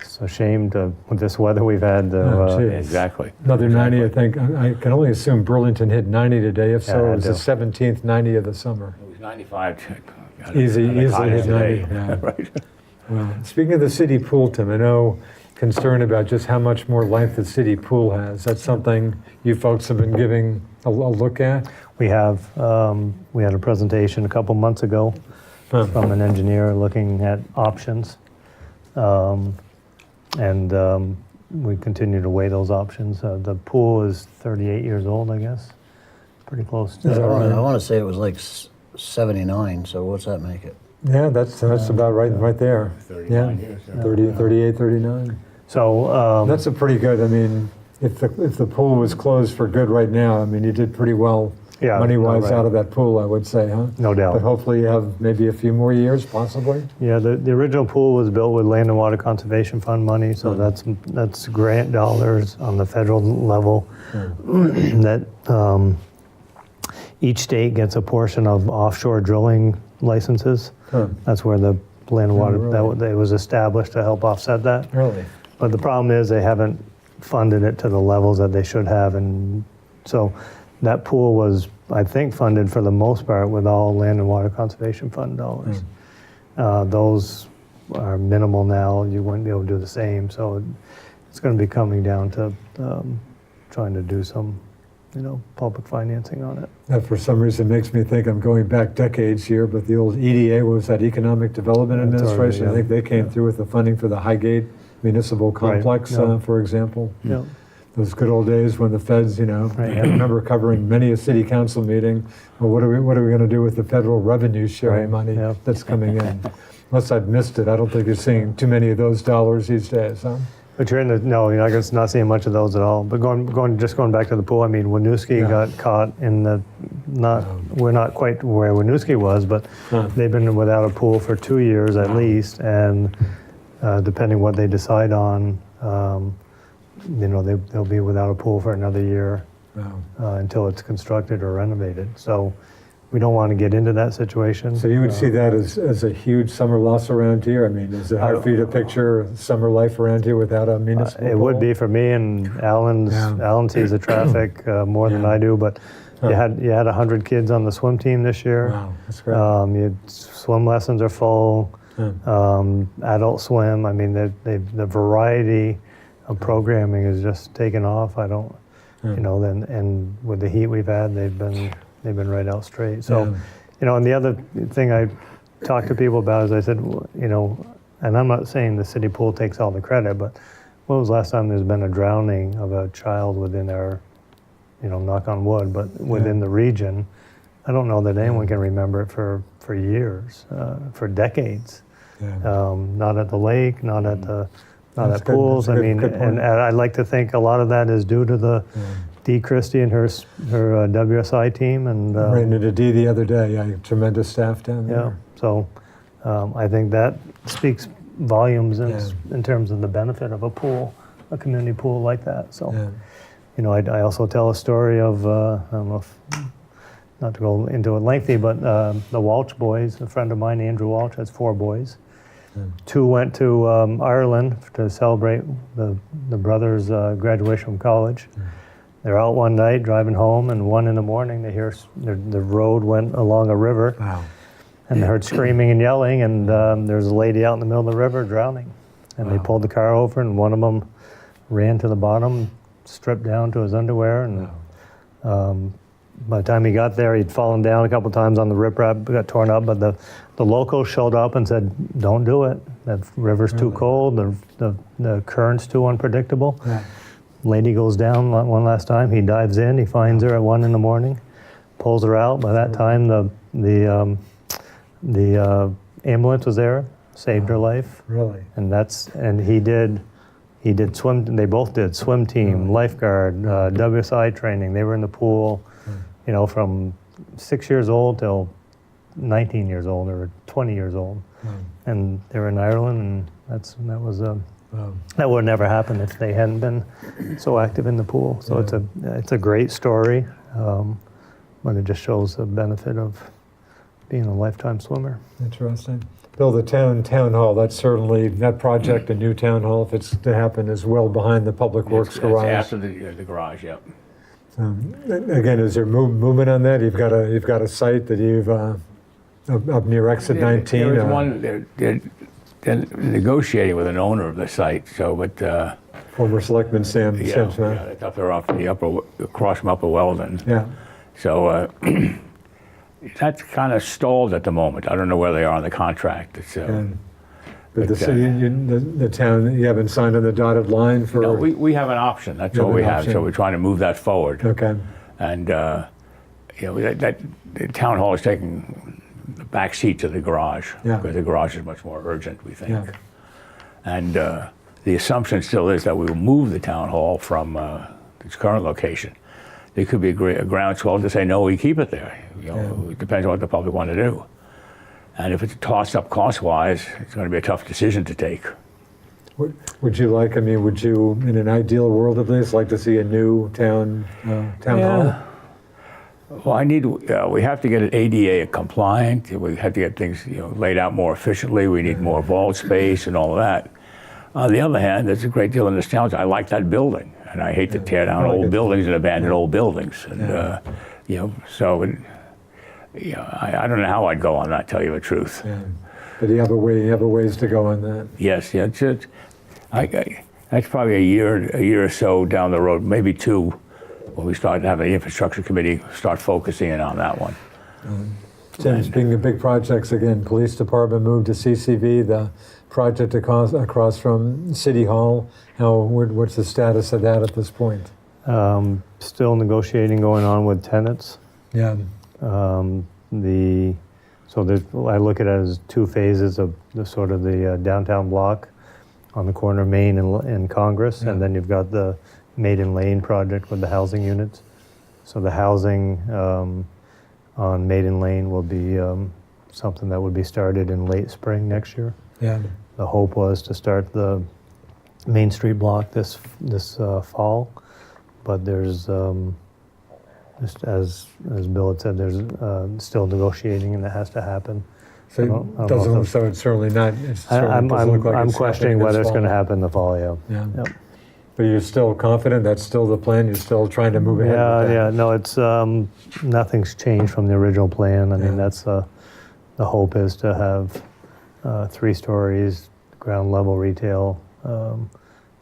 Speaker 2: it's a shame with this weather we've had.
Speaker 1: Oh, gee.
Speaker 4: Exactly.
Speaker 1: Another 90, I think. I can only assume Burlington hit 90 today. If so,
Speaker 2: Yeah,
Speaker 1: it was
Speaker 2: I
Speaker 1: the
Speaker 2: do.
Speaker 1: 17th 90 of the summer.
Speaker 4: It was 95.
Speaker 1: Easily hit 90.
Speaker 4: Today.
Speaker 1: Yeah.
Speaker 4: Right.
Speaker 1: Well, speaking of the city pool, Tim, I know concerned about just how much more life the city pool has. That's something you folks have been giving a look at?
Speaker 2: We had a presentation a couple months ago
Speaker 1: Huh.
Speaker 2: from an engineer looking at options. We continue to weigh those options. The pool is 38 years old, I guess. Pretty close to
Speaker 1: Is that right?
Speaker 3: I want to say it was like 79, so what's that make it?
Speaker 1: Yeah, that's about right there.
Speaker 4: 39
Speaker 1: Yeah,
Speaker 4: years. Yeah.
Speaker 1: 30, 38, 39.
Speaker 2: So
Speaker 1: That's a pretty good, I mean, if the pool was closed for good right now, I mean, you did pretty well
Speaker 2: Yeah,
Speaker 1: money-wise
Speaker 2: no, right.
Speaker 1: out of that pool, I would say, huh?
Speaker 2: no doubt.
Speaker 1: But hopefully you have maybe a few more years, possibly?
Speaker 2: Yeah, the original pool was built with Land and Water Conservation Fund money, so that's grant dollars on the federal level. That each state gets a portion of offshore drilling licenses.
Speaker 1: Huh.
Speaker 2: That's where the Land and Water,
Speaker 1: really?
Speaker 2: that was established to help offset that.
Speaker 1: Really?
Speaker 2: But the problem is they haven't funded it to the levels that they should have, and so that pool was, I think, funded for the most part with all Land and Water Conservation Fund dollars. Those are minimal now. You wouldn't be able to do the same, so it's going to be coming down to trying to do some, public financing on it.
Speaker 1: That for some reason makes me think I'm going back decades here, but the old EDA, what was that, Economic Development
Speaker 2: That's already,
Speaker 1: Administration? I
Speaker 2: yeah.
Speaker 1: think they came through with the funding for the Highgate Municipal Complex,
Speaker 2: yeah.
Speaker 1: for example.
Speaker 2: Yeah.
Speaker 1: Those good old days when the feds, I remember covering many a city council meeting. Well, what are we going to do with the federal revenue sharing
Speaker 2: Right,
Speaker 1: money
Speaker 2: yeah.
Speaker 1: that's coming in? Unless I've missed it, I don't think you're seeing too many of those dollars these days, huh?
Speaker 2: But you're I guess not seeing much of those at all. But going back to the pool, I mean, Winooski
Speaker 1: Yeah.
Speaker 2: got caught in we're not quite where Winooski was, but they've been without a pool for 2 years at least, and depending what they decide on, they'll be without a pool for another year
Speaker 1: Wow.
Speaker 2: until it's constructed or renovated. So we don't want to get into that situation.
Speaker 1: So you would see that as a huge summer loss around here? I mean, is it hard for you to picture summer life around here without a municipal
Speaker 2: It would
Speaker 1: pool?
Speaker 2: be for me, and Allen sees the traffic more than
Speaker 1: Yeah.
Speaker 2: I do, but you had 100 kids on the swim team this year.
Speaker 1: Wow, that's great.
Speaker 2: Swim lessons are full. Adult swim. I mean, the variety of programming is just taken off. I don't, and with the heat we've had, they've been right out straight. So, and the other thing I talk to people about is I said, and I'm not saying the city pool takes all the credit, but when was the last time there's been a drowning of a child within our, knock on wood, but within the region? I don't know that anyone can remember it for years, for decades.
Speaker 1: Yeah.
Speaker 2: Not at the lake, not at
Speaker 1: That's
Speaker 2: at
Speaker 1: good.
Speaker 2: pools.
Speaker 1: That's a
Speaker 2: I
Speaker 1: good-
Speaker 2: mean,
Speaker 1: good point.
Speaker 2: and I'd like to think a lot of that is due to the Dee Christie and her WSI team, and
Speaker 1: Ran into Dee the other day. Yeah, tremendous staff down there.
Speaker 2: yeah. So I think that speaks volumes in terms of the benefit of a pool, a community pool like that. So.
Speaker 1: Yeah.
Speaker 2: I also tell a story of, I don't know if, not to go into it lengthy, but the Walsh boys, a friend of mine, Andrew Walsh, has 4 boys. 2 went to Ireland to celebrate the brothers' graduation from college. They're out one night driving home, and 1 in the morning they hear the road went along a river,
Speaker 1: Wow.
Speaker 2: and they heard screaming and yelling, and there's a lady out in the middle of the river drowning. And they pulled the car over, and one of them ran to the bottom, stripped down to his underwear, and by the time he got there, he'd fallen down a couple times on the riprap, got torn up, but the locals showed up and said, don't do it. The river's too cold, the current's too unpredictable.
Speaker 1: Yeah.
Speaker 2: Lady goes down one last time, he dives in, he finds her at 1 in the morning. pulls her out. By that time, the ambulance was there, saved her life.
Speaker 1: Really?
Speaker 2: And he did swim. They both did swim team, lifeguard, WSI training. They were in the pool, from 6 years old till 19 years old or 20 years old, and they were in Ireland, and that would never happen if they hadn't been so active in the pool. So it's a great story, but it just shows the benefit of being a lifetime swimmer.
Speaker 1: Interesting. Bill, the town hall, that's certainly, that project, a new town hall, if it's to happen, is well behind the Public Works garage.
Speaker 4: It's after the garage, yep.
Speaker 1: Again, is there movement on that? You've got a site that you've up near exit 19.
Speaker 4: There was one. They're negotiating with an owner of the site. So, but
Speaker 1: Former Selectman Sam Smith.
Speaker 4: it's up there off the across from Upper Weldon.
Speaker 1: Yeah.
Speaker 4: So that's kind of stalled at the moment. I don't know where they are on the contract. It's,
Speaker 1: But the city, the town, you haven't signed on the dotted line for.
Speaker 4: no, we have an option. That's
Speaker 1: You
Speaker 4: all
Speaker 1: have
Speaker 4: we
Speaker 1: an
Speaker 4: have.
Speaker 1: option.
Speaker 4: So we're trying to move that forward.
Speaker 1: Okay.
Speaker 4: And that the town hall is taking the back seat to the garage because the garage is much more urgent, we think.
Speaker 1: Yeah.
Speaker 4: And the assumption still is that we will move the town hall from its current location. There could be a groundswell to say, no, we keep it there. It depends on what the public want to do. And if it's tossed up cost-wise, it's going to be a tough decision to take.
Speaker 1: Would you like, would you, in an ideal world of this, like to see a new town hall?
Speaker 4: Well, we have to get it ADA compliant. We have to get things laid out more efficiently. We need more vault space and all of that. On the other hand, there's a great deal of nostalgia. I like that building, and I hate to tear down old buildings and abandon old buildings. And I don't know how I'd go on that, tell you the truth.
Speaker 1: Yeah. But you have a ways to go on that.
Speaker 4: Yes, yeah. That's probably a year or so down the road, maybe two, when we start to have the infrastructure committee start focusing in on that one.
Speaker 1: Tim, speaking of big projects again, police department moved to CCV, the project across from City Hall. What's the status of that at this point?
Speaker 2: Still negotiating going on with tenants.
Speaker 1: Yeah.
Speaker 2: I look at it as two phases of the downtown block on the corner of Main and Congress, and then you've got the Maiden Lane project with the housing units. So the housing on Maiden Lane will be something that would be started in late spring next year.
Speaker 1: Yeah.
Speaker 2: The hope was to start the Main Street block this fall, but there's just as Bill had said, there's still negotiating, and that has to happen.
Speaker 1: So it's certainly not.
Speaker 2: I'm questioning whether it's going to happen in the fall. Yeah. Yep.
Speaker 1: But you're still confident? That's still the plan? You're still trying to move ahead? with that?
Speaker 2: Yeah. No, it's nothing's changed from the original plan. I mean, that's the hope is to have 3 stories, ground level retail,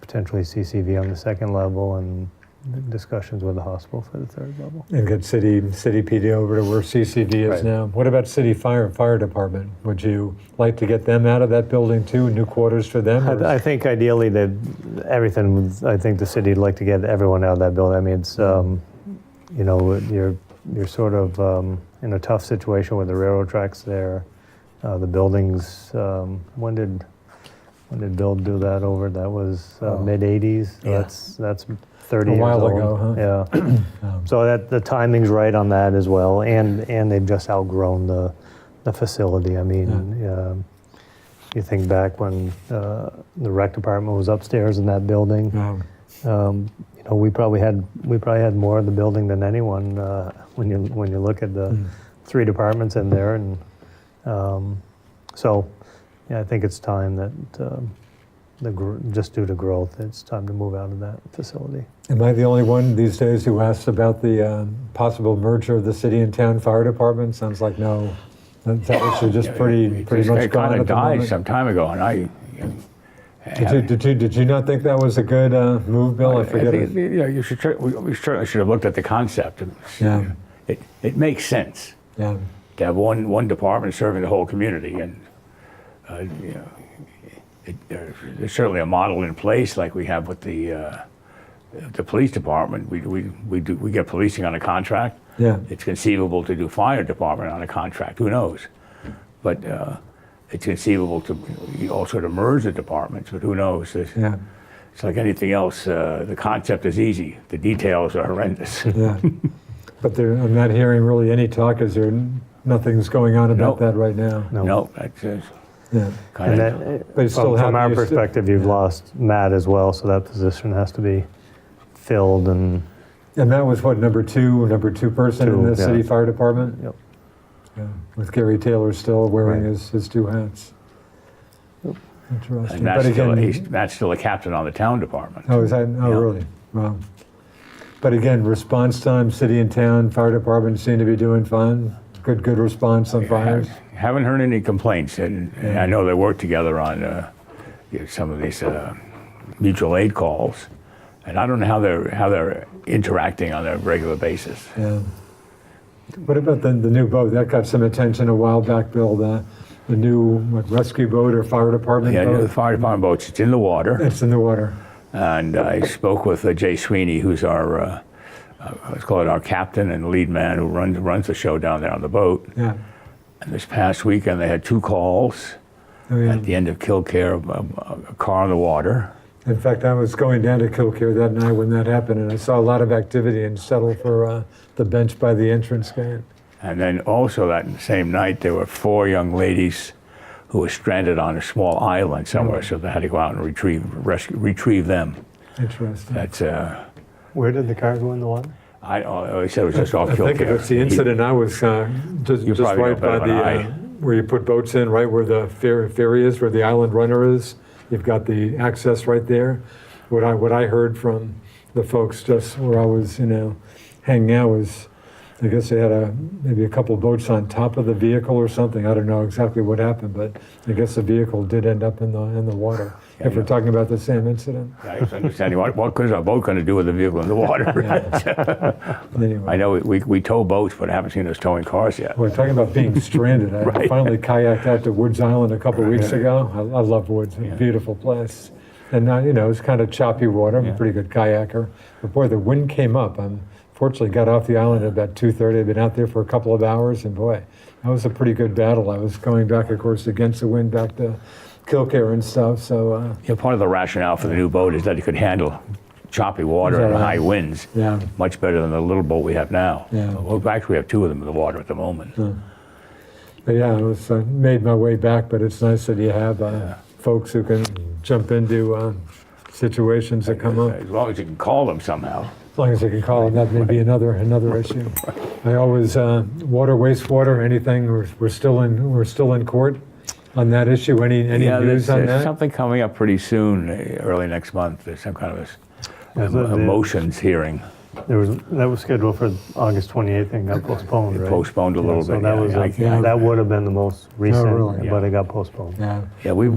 Speaker 2: potentially CCV on the second level, and discussions with the hospital for the third level.
Speaker 1: And get city PD over to where CCV is
Speaker 2: Right.
Speaker 1: now. What about city fire department? Would you like to get them out of that building too? New quarters for them? or-
Speaker 2: I think ideally that I think the city would like to get everyone out of that building. I mean, it's, you're sort of in a tough situation with the railroad tracks there. The buildings, when did Bill do that over? That was mid-'80s.
Speaker 3: Yeah.
Speaker 2: That's 30
Speaker 1: A
Speaker 2: years
Speaker 1: while
Speaker 2: old.
Speaker 1: ago, huh?
Speaker 2: Yeah. So that the timing's right on that as well, and they've just outgrown the facility. I mean, you think back when the rec department was upstairs in that building. We probably had more of the building than anyone when you look at the 3 departments in there, and I think it's time that just due to growth, it's time to move out of that facility.
Speaker 1: Am I the only one these days who asks about the possible merger of the city and town fire department? Sounds like no. That issue just pretty much gone
Speaker 4: kind
Speaker 1: at
Speaker 4: of
Speaker 1: the
Speaker 4: died
Speaker 1: moment.
Speaker 4: some time ago, and
Speaker 1: Did you not think that was a good move, Bill? I forget it.
Speaker 4: we certainly should have looked at the concept.
Speaker 1: Yeah.
Speaker 4: It makes sense
Speaker 1: Yeah.
Speaker 4: to have one department serving the whole community, and there's certainly a model in place like we have with the police department. We get policing on a contract.
Speaker 1: Yeah.
Speaker 4: It's conceivable to do fire department on a contract, who knows? But it's conceivable to also to merge the departments, but who knows?
Speaker 1: Yeah.
Speaker 4: It's like anything else, the concept is easy, the details are horrendous.
Speaker 1: Yeah. But I'm not hearing really any talk. Is there nothing's going on about
Speaker 4: Nope.
Speaker 1: that right now?
Speaker 4: No, that's
Speaker 1: Yeah.
Speaker 4: kind
Speaker 2: And
Speaker 4: of,
Speaker 2: that,
Speaker 1: But you still have
Speaker 2: from our
Speaker 1: you sti-
Speaker 2: perspective, you've lost Matt as well, so that position has to be filled and,
Speaker 1: And that was what, number two person in
Speaker 2: Two,
Speaker 1: the
Speaker 2: yeah.
Speaker 1: city fire department?
Speaker 2: yep.
Speaker 1: Yeah. With Gary Taylor still wearing
Speaker 2: Right.
Speaker 1: his two hats. Interesting.
Speaker 4: and Matt's
Speaker 1: But
Speaker 4: still,
Speaker 1: again,
Speaker 4: Matt's still a captain on the town department.
Speaker 1: oh, is that, oh,
Speaker 4: Yeah.
Speaker 1: really? Wow. But again, response time, city and town, fire department seem to be doing fine. Good response on fires.
Speaker 4: Haven't heard any complaints, and I know they work together on some of these mutual aid calls, and I don't know how they're interacting on a regular basis.
Speaker 1: Yeah. What about the new boat? That got some attention a while back, Bill. The new rescue boat or fire department
Speaker 4: Yeah, the
Speaker 1: boat?
Speaker 4: fire department boats, it's in the water,
Speaker 1: It's in the water.
Speaker 4: and I spoke with Jay Sweeney, who's our let's call it our captain and lead man who runs the show down there on the boat.
Speaker 1: Yeah.
Speaker 4: And this past weekend they had 2 calls
Speaker 1: Oh, yeah.
Speaker 4: at the end of Killcare, a car on the water.
Speaker 1: In fact, I was going down to Killcare that night when that happened, and I saw a lot of activity and settled for the bench by the entrance gate.
Speaker 4: And then also that same night, there were 4 young ladies who were stranded on a small island somewhere, so they had to go out and retrieve them.
Speaker 1: Interesting.
Speaker 4: That's,
Speaker 2: Where did the car go in the water?
Speaker 4: I said it was just off
Speaker 1: I think
Speaker 4: Killcare.
Speaker 1: it's the incident I was just
Speaker 4: You probably
Speaker 1: right
Speaker 4: know
Speaker 1: by
Speaker 4: better than I.
Speaker 1: where you put boats in, right where the ferry is, where the island runner is. You've got the access right there. What I heard from the folks just where I was, hanging out was, I guess they had maybe a couple of boats on top of the vehicle or something. I don't know exactly what happened, but I guess the vehicle did end up in the water. If we're talking about the same incident.
Speaker 4: I was understanding what is a boat going to do with the vehicle in the water?
Speaker 1: Anyway.
Speaker 4: I know we tow boats, but I haven't seen us towing cars yet.
Speaker 1: We're talking about being stranded. I
Speaker 4: Right.
Speaker 1: finally kayaked out to Woods Island a couple of weeks ago. I love Woods, it's a beautiful place. And it's kind of choppy water. I'm a pretty good kayaker. But boy, the wind came up. Fortunately got off the island at about 2:30. I'd been out there for a couple of hours, and boy, that was a pretty good battle. I was going back, of course, against the wind back to Killcare and stuff. So
Speaker 4: Part of the rationale for the new boat is that it could handle choppy water
Speaker 1: Is that
Speaker 4: and
Speaker 1: right?
Speaker 4: high winds
Speaker 1: yeah,
Speaker 4: much better than the little boat we have now.
Speaker 1: Yeah.
Speaker 4: Well, actually, we have 2 of them in the water at the moment.
Speaker 1: but yeah, I was made my way back. But it's nice that you have folks who can jump into situations that come up.
Speaker 4: As long as you can call them somehow.
Speaker 1: As long as I can call it, that may be another issue. I always water, wastewater, anything. We're still in court on that issue. Any news on
Speaker 4: there's
Speaker 1: that?
Speaker 4: something coming up pretty soon, early next month. There's some kind of
Speaker 2: Is it
Speaker 4: a motions hearing.
Speaker 2: That was scheduled for August 28th and got postponed, right?
Speaker 4: Postponed a little
Speaker 2: So
Speaker 4: bit.
Speaker 2: that
Speaker 4: yeah,
Speaker 2: was
Speaker 1: yeah.
Speaker 2: that would have been the most recent,
Speaker 1: really?
Speaker 2: but it got postponed.
Speaker 1: Yeah,
Speaker 4: Yeah, we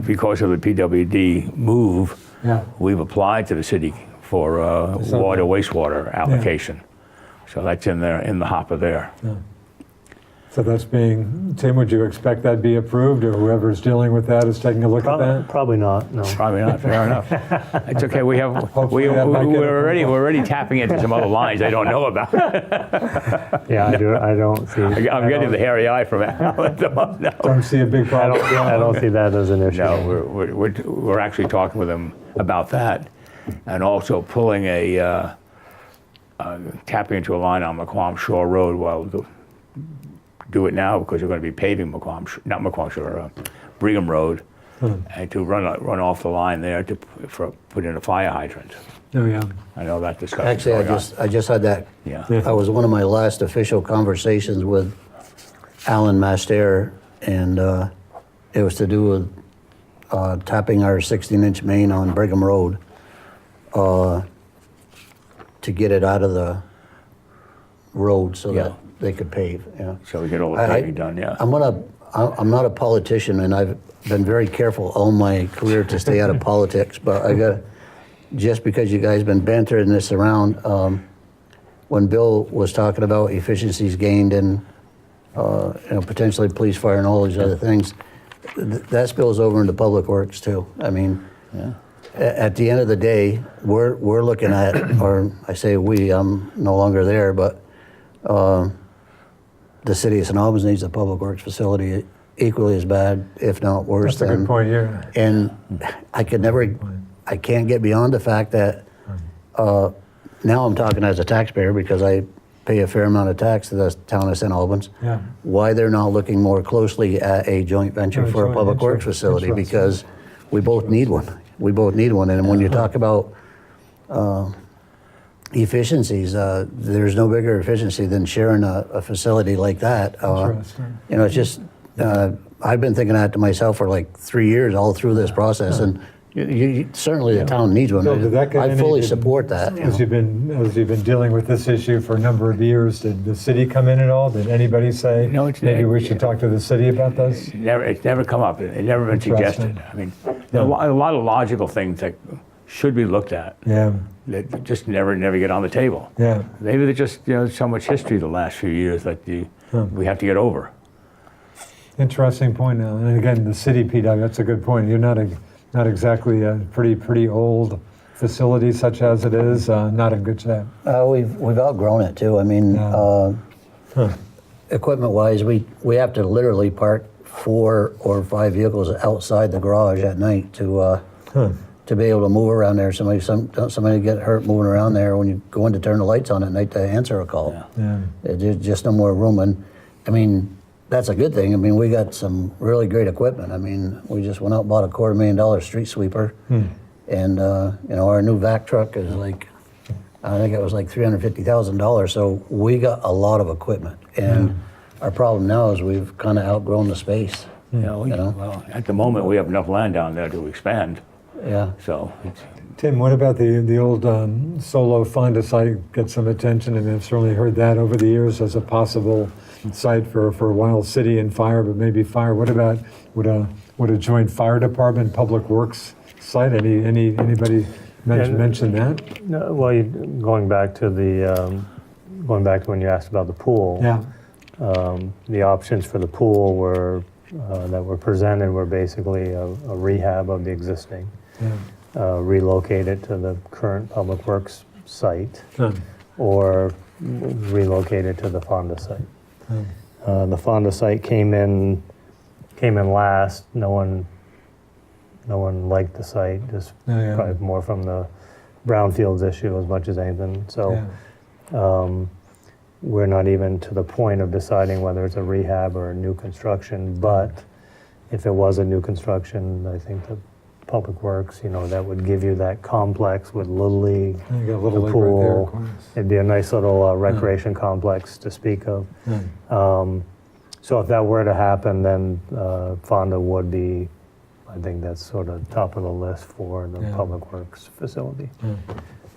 Speaker 4: because of the PWD move,
Speaker 1: yeah.
Speaker 4: we've applied to the city for water, wastewater allocation. So that's in there, in the hopper there.
Speaker 1: So that's Tim, would you expect that be approved, or whoever's dealing with that is taking a look at that?
Speaker 2: Probably not, no.
Speaker 4: Probably not, fair enough. It's okay,
Speaker 1: Hopefully that might get
Speaker 4: we're already tapping into some other lines I don't know about.
Speaker 2: Yeah, I don't see.
Speaker 4: I'm getting the hairy eye from Allen. No,
Speaker 1: Don't see a big problem.
Speaker 2: I don't see that as an issue.
Speaker 4: no, we're actually talking with them about that, and also pulling tapping into a line on McQuam Shore Road. Well, do it now because you're going to be paving Brigham Road, and to run off the line there to put in a fire hydrant.
Speaker 1: Oh, yeah.
Speaker 4: I know that discussion.
Speaker 3: Actually, I just had that.
Speaker 4: Yeah.
Speaker 3: I was one of my last official conversations with Alan Master, and it was to do with tapping our 16-inch main on Brigham Road to get it out of the road so
Speaker 4: Yeah.
Speaker 3: that they could pave. Yeah.
Speaker 4: So we get all the paving done. Yeah.
Speaker 3: I'm not a politician, and I've been very careful all my career to stay out of politics. But I got, just because you guys been bantering this around, when Bill was talking about efficiencies gained and potentially police, fire, and all these other things, that spills over into public works too. I mean, at the end of the day, we're looking at, or I say we, I'm no longer there, but the city of St. Albans needs a public works facility equally as bad, if not worse.
Speaker 1: That's a good point, yeah.
Speaker 3: And I can't get beyond the fact that now I'm talking as a taxpayer because I pay a fair amount of tax to the town of St. Albans.
Speaker 1: Yeah.
Speaker 3: Why they're not looking more closely at a joint venture for a public works facility, because we both need one. We both need one. And when you talk about efficiencies, there's no bigger efficiency than sharing a facility like that.
Speaker 1: Interesting.
Speaker 3: You know, it's just, I've been thinking that to myself for like 3 years all through this process, and certainly the town needs one.
Speaker 1: Bill, did that get
Speaker 3: I fully
Speaker 1: any-
Speaker 3: support that.
Speaker 1: As you've been dealing with this issue for a number of years, did the city come in at all? Did anybody say,
Speaker 4: No, it's-
Speaker 1: maybe we should talk to the city about this?
Speaker 4: It's never come up. It's never been
Speaker 1: Interesting.
Speaker 4: suggested. I mean, there are a lot of logical things that should be looked at
Speaker 1: Yeah,
Speaker 4: that just never get on the table.
Speaker 1: yeah.
Speaker 4: Maybe there's just so much history the last few years that we have to get over.
Speaker 1: Interesting point now. And again, the city, PW, that's a good point. You're not exactly a pretty old facility such as it is, not in good shape.
Speaker 3: We've outgrown it too. I mean, equipment-wise, we have to literally park 4 or 5 vehicles outside the garage at night to be able to move around there. Somebody get hurt moving around there when you go in to turn the lights on at night to answer a call.
Speaker 1: Yeah.
Speaker 3: There's just no more room. And I mean, that's a good thing. I mean, we got some really great equipment. I mean, we just went out and bought a $250,000 street sweeper. And, you know, our new vac truck is like, I think it was like $350,000. So we got a lot of equipment. And our problem now is we've kind of outgrown the space.
Speaker 4: Well, at the moment, we have enough land down there to expand.
Speaker 3: Yeah.
Speaker 4: So it's,
Speaker 1: Tim, what about the old Solo Fonda site? Get some attention, and I've certainly heard that over the years as a possible site for a while, city and fire, but maybe fire. What about would a joint fire department, public works site? Anybody mention that?
Speaker 2: No, well, going back to when you asked about the pool.
Speaker 1: Yeah.
Speaker 2: The options for the pool that were presented were basically a rehab of the existing, relocate it to the current public works site, or relocate it to the Fonda site. The Fonda site came in last. No one liked the site, just probably more from the brownfields issue as much as anything. So. We're not even to the point of deciding whether it's a rehab or a new construction, but if it was a new construction, I think the Public Works, that would give you that complex with Little League,
Speaker 1: You got a little
Speaker 2: the
Speaker 1: lake right there,
Speaker 2: pool.
Speaker 1: of course.
Speaker 2: It'd be a nice little recreation complex to speak of. So if that were to happen, then Fonda would be, I think that's sort of top of the list for the Public Works facility.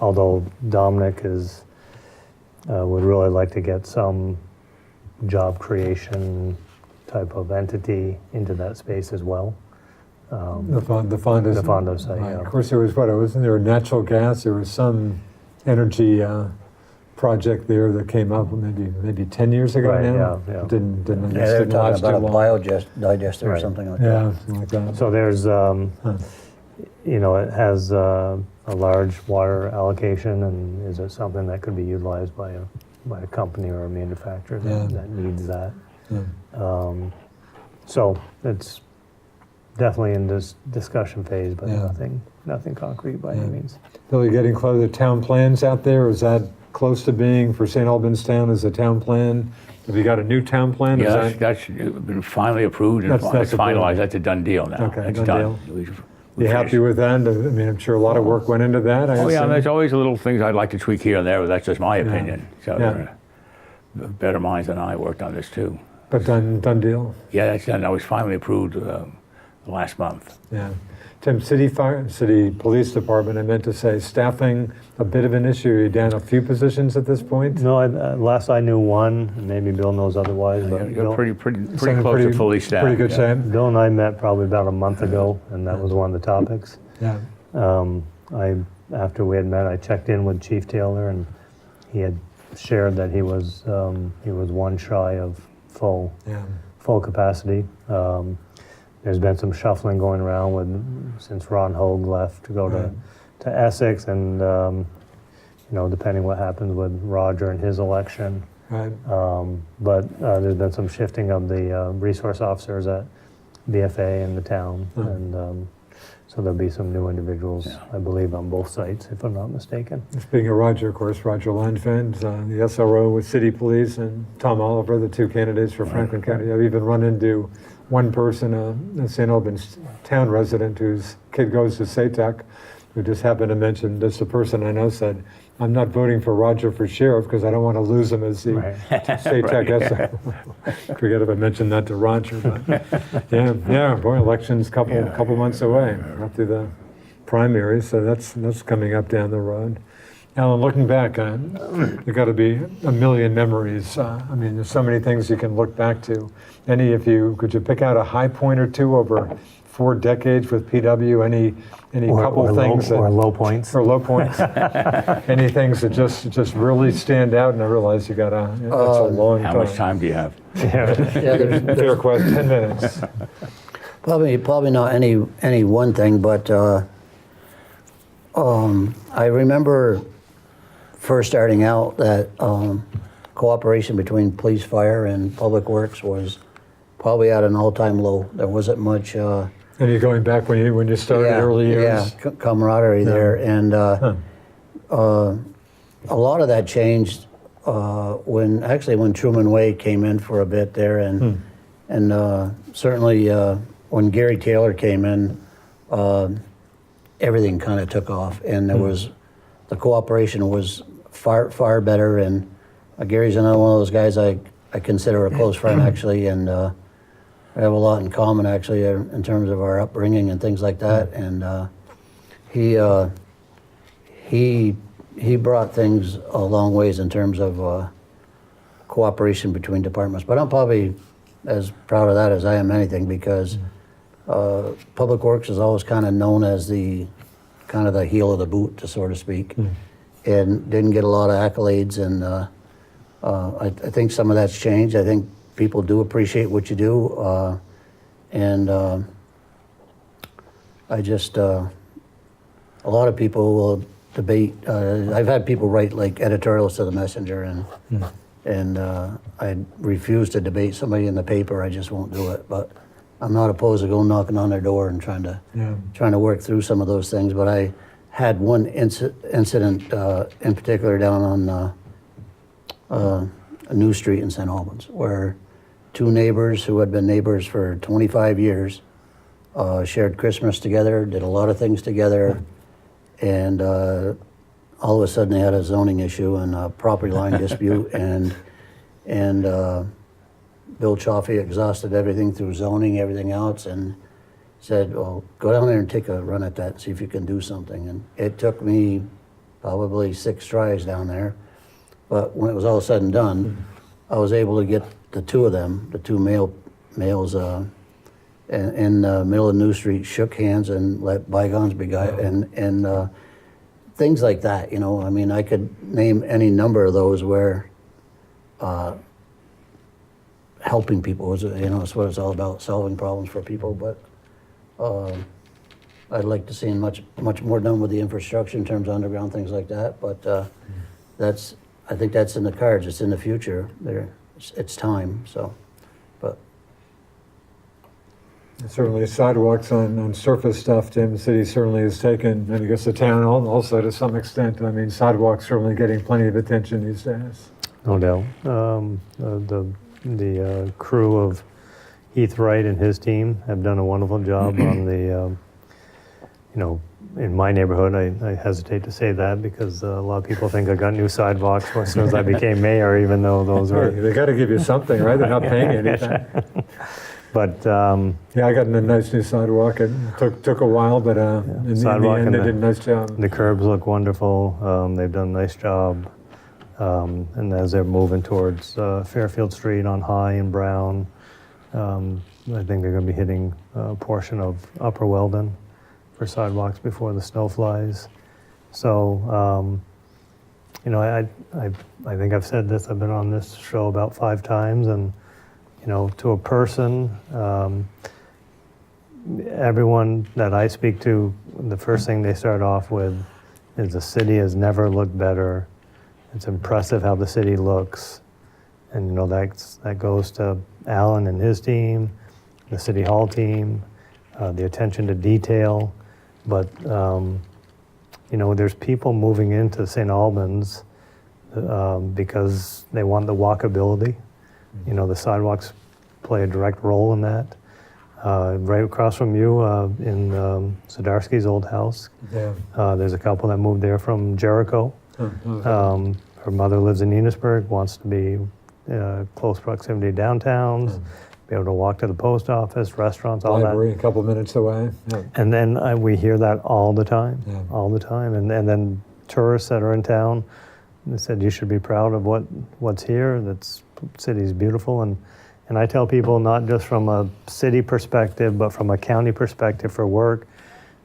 Speaker 2: Although Dominic would really like to get some job creation type of entity into that space as well.
Speaker 1: The Fonda
Speaker 2: site, yeah.
Speaker 1: Of course, there was wasn't there natural gas? There was some energy project there that came up maybe 10 years ago
Speaker 2: Right,
Speaker 1: now.
Speaker 2: yeah.
Speaker 1: Didn't
Speaker 3: They're
Speaker 1: last
Speaker 3: talking
Speaker 1: too
Speaker 3: about a
Speaker 1: long.
Speaker 3: biodigester or
Speaker 2: Right.
Speaker 3: something like
Speaker 1: Yeah,
Speaker 3: that.
Speaker 1: something like that.
Speaker 2: So there's, it has a large water allocation, and is it something that could be utilized by a company or a manufacturer that needs that? So it's definitely in this discussion phase, but nothing concrete by any means.
Speaker 1: Billy, getting close to town plans out there, is that close to being for St. Albans Town as a town plan? Have you got a new town plan? Is
Speaker 4: yeah,
Speaker 1: that-
Speaker 4: that's been finally approved and
Speaker 1: That's
Speaker 4: it's
Speaker 1: approved.
Speaker 4: finalized. That's a done deal now.
Speaker 1: Okay,
Speaker 4: It's
Speaker 1: done
Speaker 4: done.
Speaker 1: deal.
Speaker 4: We've
Speaker 1: you happy
Speaker 4: finished.
Speaker 1: with that? I mean, I'm sure a lot of work went into that. I
Speaker 4: Oh yeah,
Speaker 1: assume.
Speaker 4: there's always little things I'd like to tweak here and there, but that's just my opinion. So
Speaker 1: Yeah.
Speaker 4: better minds than I worked on this too.
Speaker 1: But done deal.
Speaker 4: Yeah, that's done. I was finally approved last month.
Speaker 1: Yeah. Tim, city police department, I meant to say, staffing, a bit of an issue. Are you down a few positions at this point?
Speaker 2: No, last I knew one, and maybe Bill knows otherwise, but
Speaker 4: You're pretty
Speaker 1: So
Speaker 4: close to fully staffed.
Speaker 1: Pretty good
Speaker 4: yeah.
Speaker 1: shape.
Speaker 2: Bill and I met probably about a month ago, and that was one of the topics.
Speaker 1: Yeah.
Speaker 2: After we had met, I checked in with Chief Taylor, and he had shared that he was one shy of full capacity. there's been some shuffling going around since Ron Hogue left to go to Essex, and depending what happens with Roger and his election.
Speaker 1: Right.
Speaker 2: But there's been some shifting of the resource officers at BFA in the town, and so there'll be some new individuals, I believe, on both sites, if I'm not mistaken.
Speaker 1: Speaking of Roger, of course, Roger Lanfeld, the SRO with City Police, and Tom Oliver, the two candidates for Franklin County. I've even run into one person, a St. Albans town resident whose kid goes to SATEC, who just happened to mention, just a person I know said, I'm not voting for Roger for sheriff because I don't want to lose him as the SATEC SRO. Forget if I mentioned that to Roger, but yeah, boy, election's couple months away, up through the primary, so that's coming up down the road. Alan, looking back, there got to be a million memories. I mean, there's so many things you can look back to. Could you pick out a high point or two over 4 decades with PW? Any couple things
Speaker 2: or low points?
Speaker 1: Or low points? Any things that just really stand out? And I realize you got that's a long time.
Speaker 4: How much time do you have?
Speaker 1: Fair question. 10 minutes.
Speaker 3: Probably not any one thing, but I remember first starting out that cooperation between police, fire, and public works was probably at an all-time low. There wasn't much.
Speaker 1: And you're going back when you started early years.
Speaker 3: Yeah, camaraderie there, and a lot of that changed when Truman Way came in for a bit there, and certainly when Gary Taylor came in, everything kind of took off, and the cooperation was far better. And Gary's another one of those guys I consider a close friend actually, and we have a lot in common actually in terms of our upbringing and things like that. And he brought things a long ways in terms of cooperation between departments. But I'm probably as proud of that as I am anything, because Public Works is always kind of known as the heel of the boot, to sort of speak, and didn't get a lot of accolades. And I think some of that's changed. I think people do appreciate what you do, and a lot of people will debate. I've had people write like editorials to the Messenger, and I refuse to debate somebody in the paper. I just won't do it. But I'm not opposed to going knocking on their door and trying to work through some of those things. But I had one incident in particular down on a new street in St. Albans, where two neighbors who had been neighbors for 25 years shared Christmas together, did a lot of things together, and all of a sudden they had a zoning issue and a property line dispute, and Bill Chaffee exhausted everything through zoning, everything else, and said, well, go down there and take a run at that and see if you can do something. And it took me probably 6 tries down there, but when it was all said and done, I was able to get the two of them, the two males, in the middle of New Street, shook hands and let bygones be and things like that. I mean, I could name any number of those where helping people is, it's what it's all about, solving problems for people. But I'd like to see much more done with the infrastructure in terms of underground things like that. But I think that's in the cards. It's in the future. It's time. So, but
Speaker 1: certainly sidewalks on surface stuff, Tim, the city certainly has taken, and I guess the town also to some extent. I mean, sidewalks certainly getting plenty of attention these days.
Speaker 2: No doubt. The crew of Heath Wright and his team have done a wonderful job on the, in my neighborhood. I hesitate to say that because a lot of people think I got new sidewalks as soon as I became mayor, even though those were...
Speaker 1: They got to give you something, right? They're not paying anything.
Speaker 2: But
Speaker 1: I got a nice new sidewalk. It took a while, but in the end, they did a nice job.
Speaker 2: The curbs look wonderful. They've done a nice job. And as they're moving towards Fairfield Street on High and Brown, I think they're going to be hitting a portion of Upper Weldon for sidewalks before the snow flies. So, I think I've said this. I've been on this show about 5 times, and to a person, everyone that I speak to, the first thing they start off with is the city has never looked better. It's impressive how the city looks. And you know, that goes to Allen and his team, the City Hall team, the attention to detail. But, you know, there's people moving into St. Albans because they want the walkability. You know, the sidewalks play a direct role in that. Right across from you in Zadarsky's old house, there's a couple that moved there from Jericho. Her mother lives in Enosburg, wants to be close proximity to downtowns, be able to walk to the post office, restaurants, all
Speaker 1: Library,
Speaker 2: that.
Speaker 1: a couple minutes away. Yeah.
Speaker 2: And then we hear that all the time, all the time. And then tourists that are in town, they said you should be proud of what's here. That city's beautiful. And I tell people not just from a city perspective, but from a county perspective for work.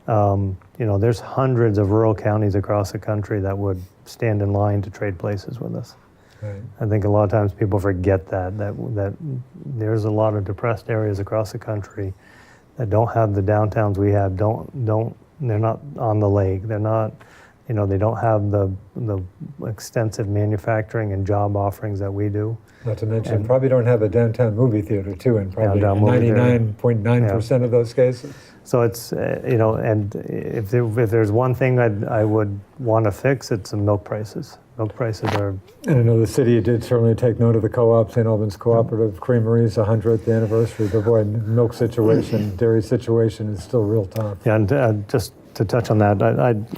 Speaker 2: You know, there's hundreds of rural counties across the country that would stand in line to trade places with us.
Speaker 1: Right.
Speaker 2: I think a lot of times people forget that there's a lot of depressed areas across the country that don't have the downtowns we have. They're not on the lake. They're not, you know, they don't have the extensive manufacturing and job offerings that we do.
Speaker 1: Not to mention, probably don't have a downtown movie theater too, in probably
Speaker 2: Downtown movie theater.
Speaker 1: 99.9% of those cases.
Speaker 2: So it's, you know, and if there's one thing I would want to fix, it's the milk prices. Milk prices are,
Speaker 1: And I know the city did certainly take note of the co-op, St. Albans Cooperative Creamery's 100th anniversary, but boy, milk situation, dairy situation is still real tough.
Speaker 2: yeah, and just to touch on that,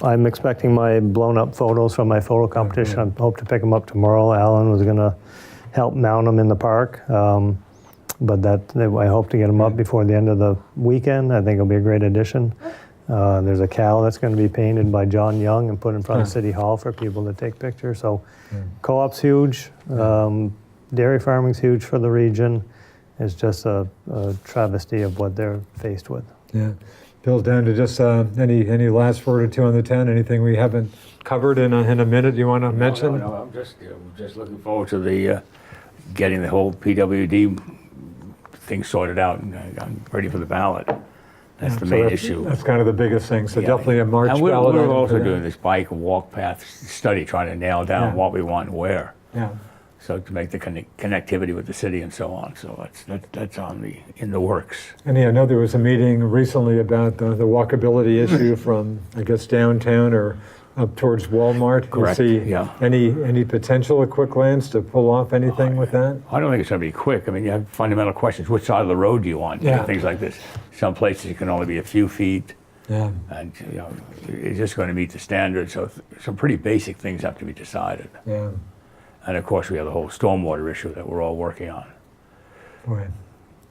Speaker 2: I'm expecting my blown up photos from my photo competition. I hope to pick them up tomorrow. Alan was going to help mount them in the park. But I hope to get them up before the end of the weekend. I think it'll be a great addition. There's a cow that's going to be painted by John Young and put in front of City Hall for people to take pictures. So co-op's huge. Dairy farming's huge for the region. It's just a travesty of what they're faced with.
Speaker 1: Yeah. Bill's down to just any last word or two on the town? Anything we haven't covered in a minute you want to mention?
Speaker 4: No, I'm just looking forward to the getting the whole PWD thing sorted out, and I'm ready for the ballot. That's the main issue.
Speaker 1: That's kind of the biggest thing. So
Speaker 4: Yeah.
Speaker 1: definitely a March
Speaker 4: And we're
Speaker 1: ballot. item
Speaker 4: also
Speaker 1: for that.
Speaker 4: doing this bike and walk path study, trying to nail down what we want and where.
Speaker 1: Yeah.
Speaker 4: So to make the connectivity with the city and so on. So that's in the works.
Speaker 1: And yeah, I know there was a meeting recently about the walkability issue from, I guess, downtown or up towards Walmart.
Speaker 4: Correct,
Speaker 1: You see
Speaker 4: yeah.
Speaker 1: any potential at Quick Lands to pull off anything with that?
Speaker 4: I don't think it's going to be quick. I mean, you have fundamental questions. Which side of the road do you want? You know,
Speaker 1: Yeah.
Speaker 4: things like this. Some places it can only be a few feet,
Speaker 1: Yeah.
Speaker 4: and you know, it's just going to meet the standards. So some pretty basic things have to be decided.
Speaker 1: Yeah.
Speaker 4: And of course, we have the whole stormwater issue that we're all working on.
Speaker 1: Boy.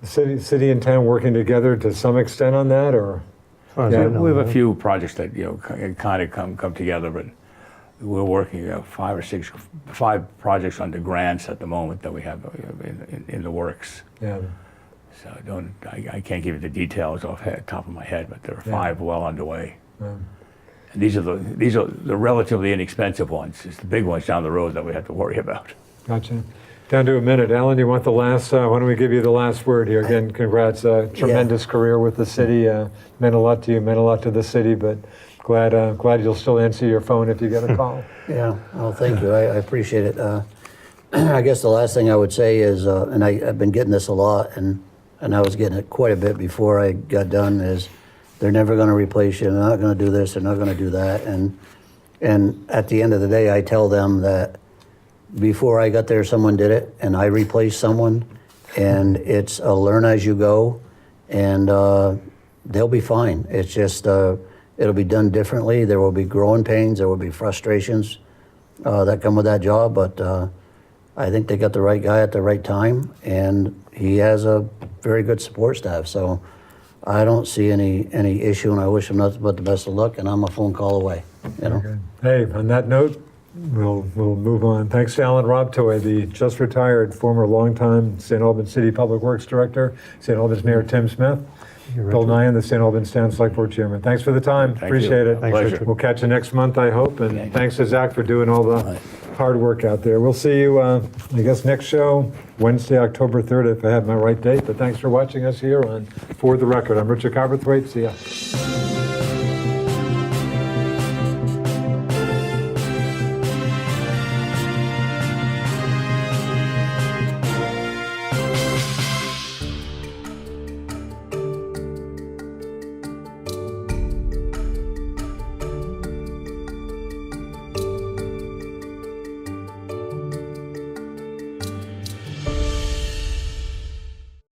Speaker 1: The city and town working together to some extent on that, or?
Speaker 2: As far as
Speaker 1: Yeah,
Speaker 2: I know,
Speaker 4: We have a few projects that kind of come together, but we're working 5 projects under grants at the moment that we have in the works.
Speaker 1: Yeah.
Speaker 4: So I can't give you the details off the top of my head, but there are 5 well underway.
Speaker 1: Yeah.
Speaker 4: And these are the relatively inexpensive ones. It's the big ones down the road that we have to worry about.
Speaker 1: Gotcha. Down to a minute. Alan, you want the last, why don't we give you the last word here? Again, congrats. Tremendous career with the city. Meant a lot to you, meant a lot to the city, but glad you'll still answer your phone if you get a call.
Speaker 3: Yeah, well, thank you. I appreciate it. I guess the last thing I would say is, and I've been getting this a lot, and I was getting it quite a bit before I got done, is they're never going to replace you. They're not going to do this. They're not going to do that. And at the end of the day, I tell them that before I got there, someone did it, and I replaced someone, and it's a learn as you go, and they'll be fine. It's just it'll be done differently. There will be growing pains. There will be frustrations that come with that job, but I think they got the right guy at the right time, and he has a very good support staff. So I don't see any issue, and I wish him nothing but the best of luck. And I'm a phone call away. You know.
Speaker 1: Okay. Hey, on that note, we'll move on. Thanks to Allen Robtoy, the just retired former longtime St. Albans City Public Works Director, St. Albans Mayor Tim Smith. Bill Nihan, the St. Albans Town Select Board Chairman. Thanks for the time.
Speaker 4: Thank you.
Speaker 1: Appreciate it.
Speaker 2: Thanks,
Speaker 4: Pleasure.
Speaker 2: Richard.
Speaker 1: We'll catch you next month, I hope, and
Speaker 4: Okay.
Speaker 1: thanks to Zach for doing all the hard work out there. We'll see you, I guess, next show, Wednesday, October 3rd, if I have my right date, but thanks for watching us here on For the Record. I'm Richard Cowperthwait. See ya.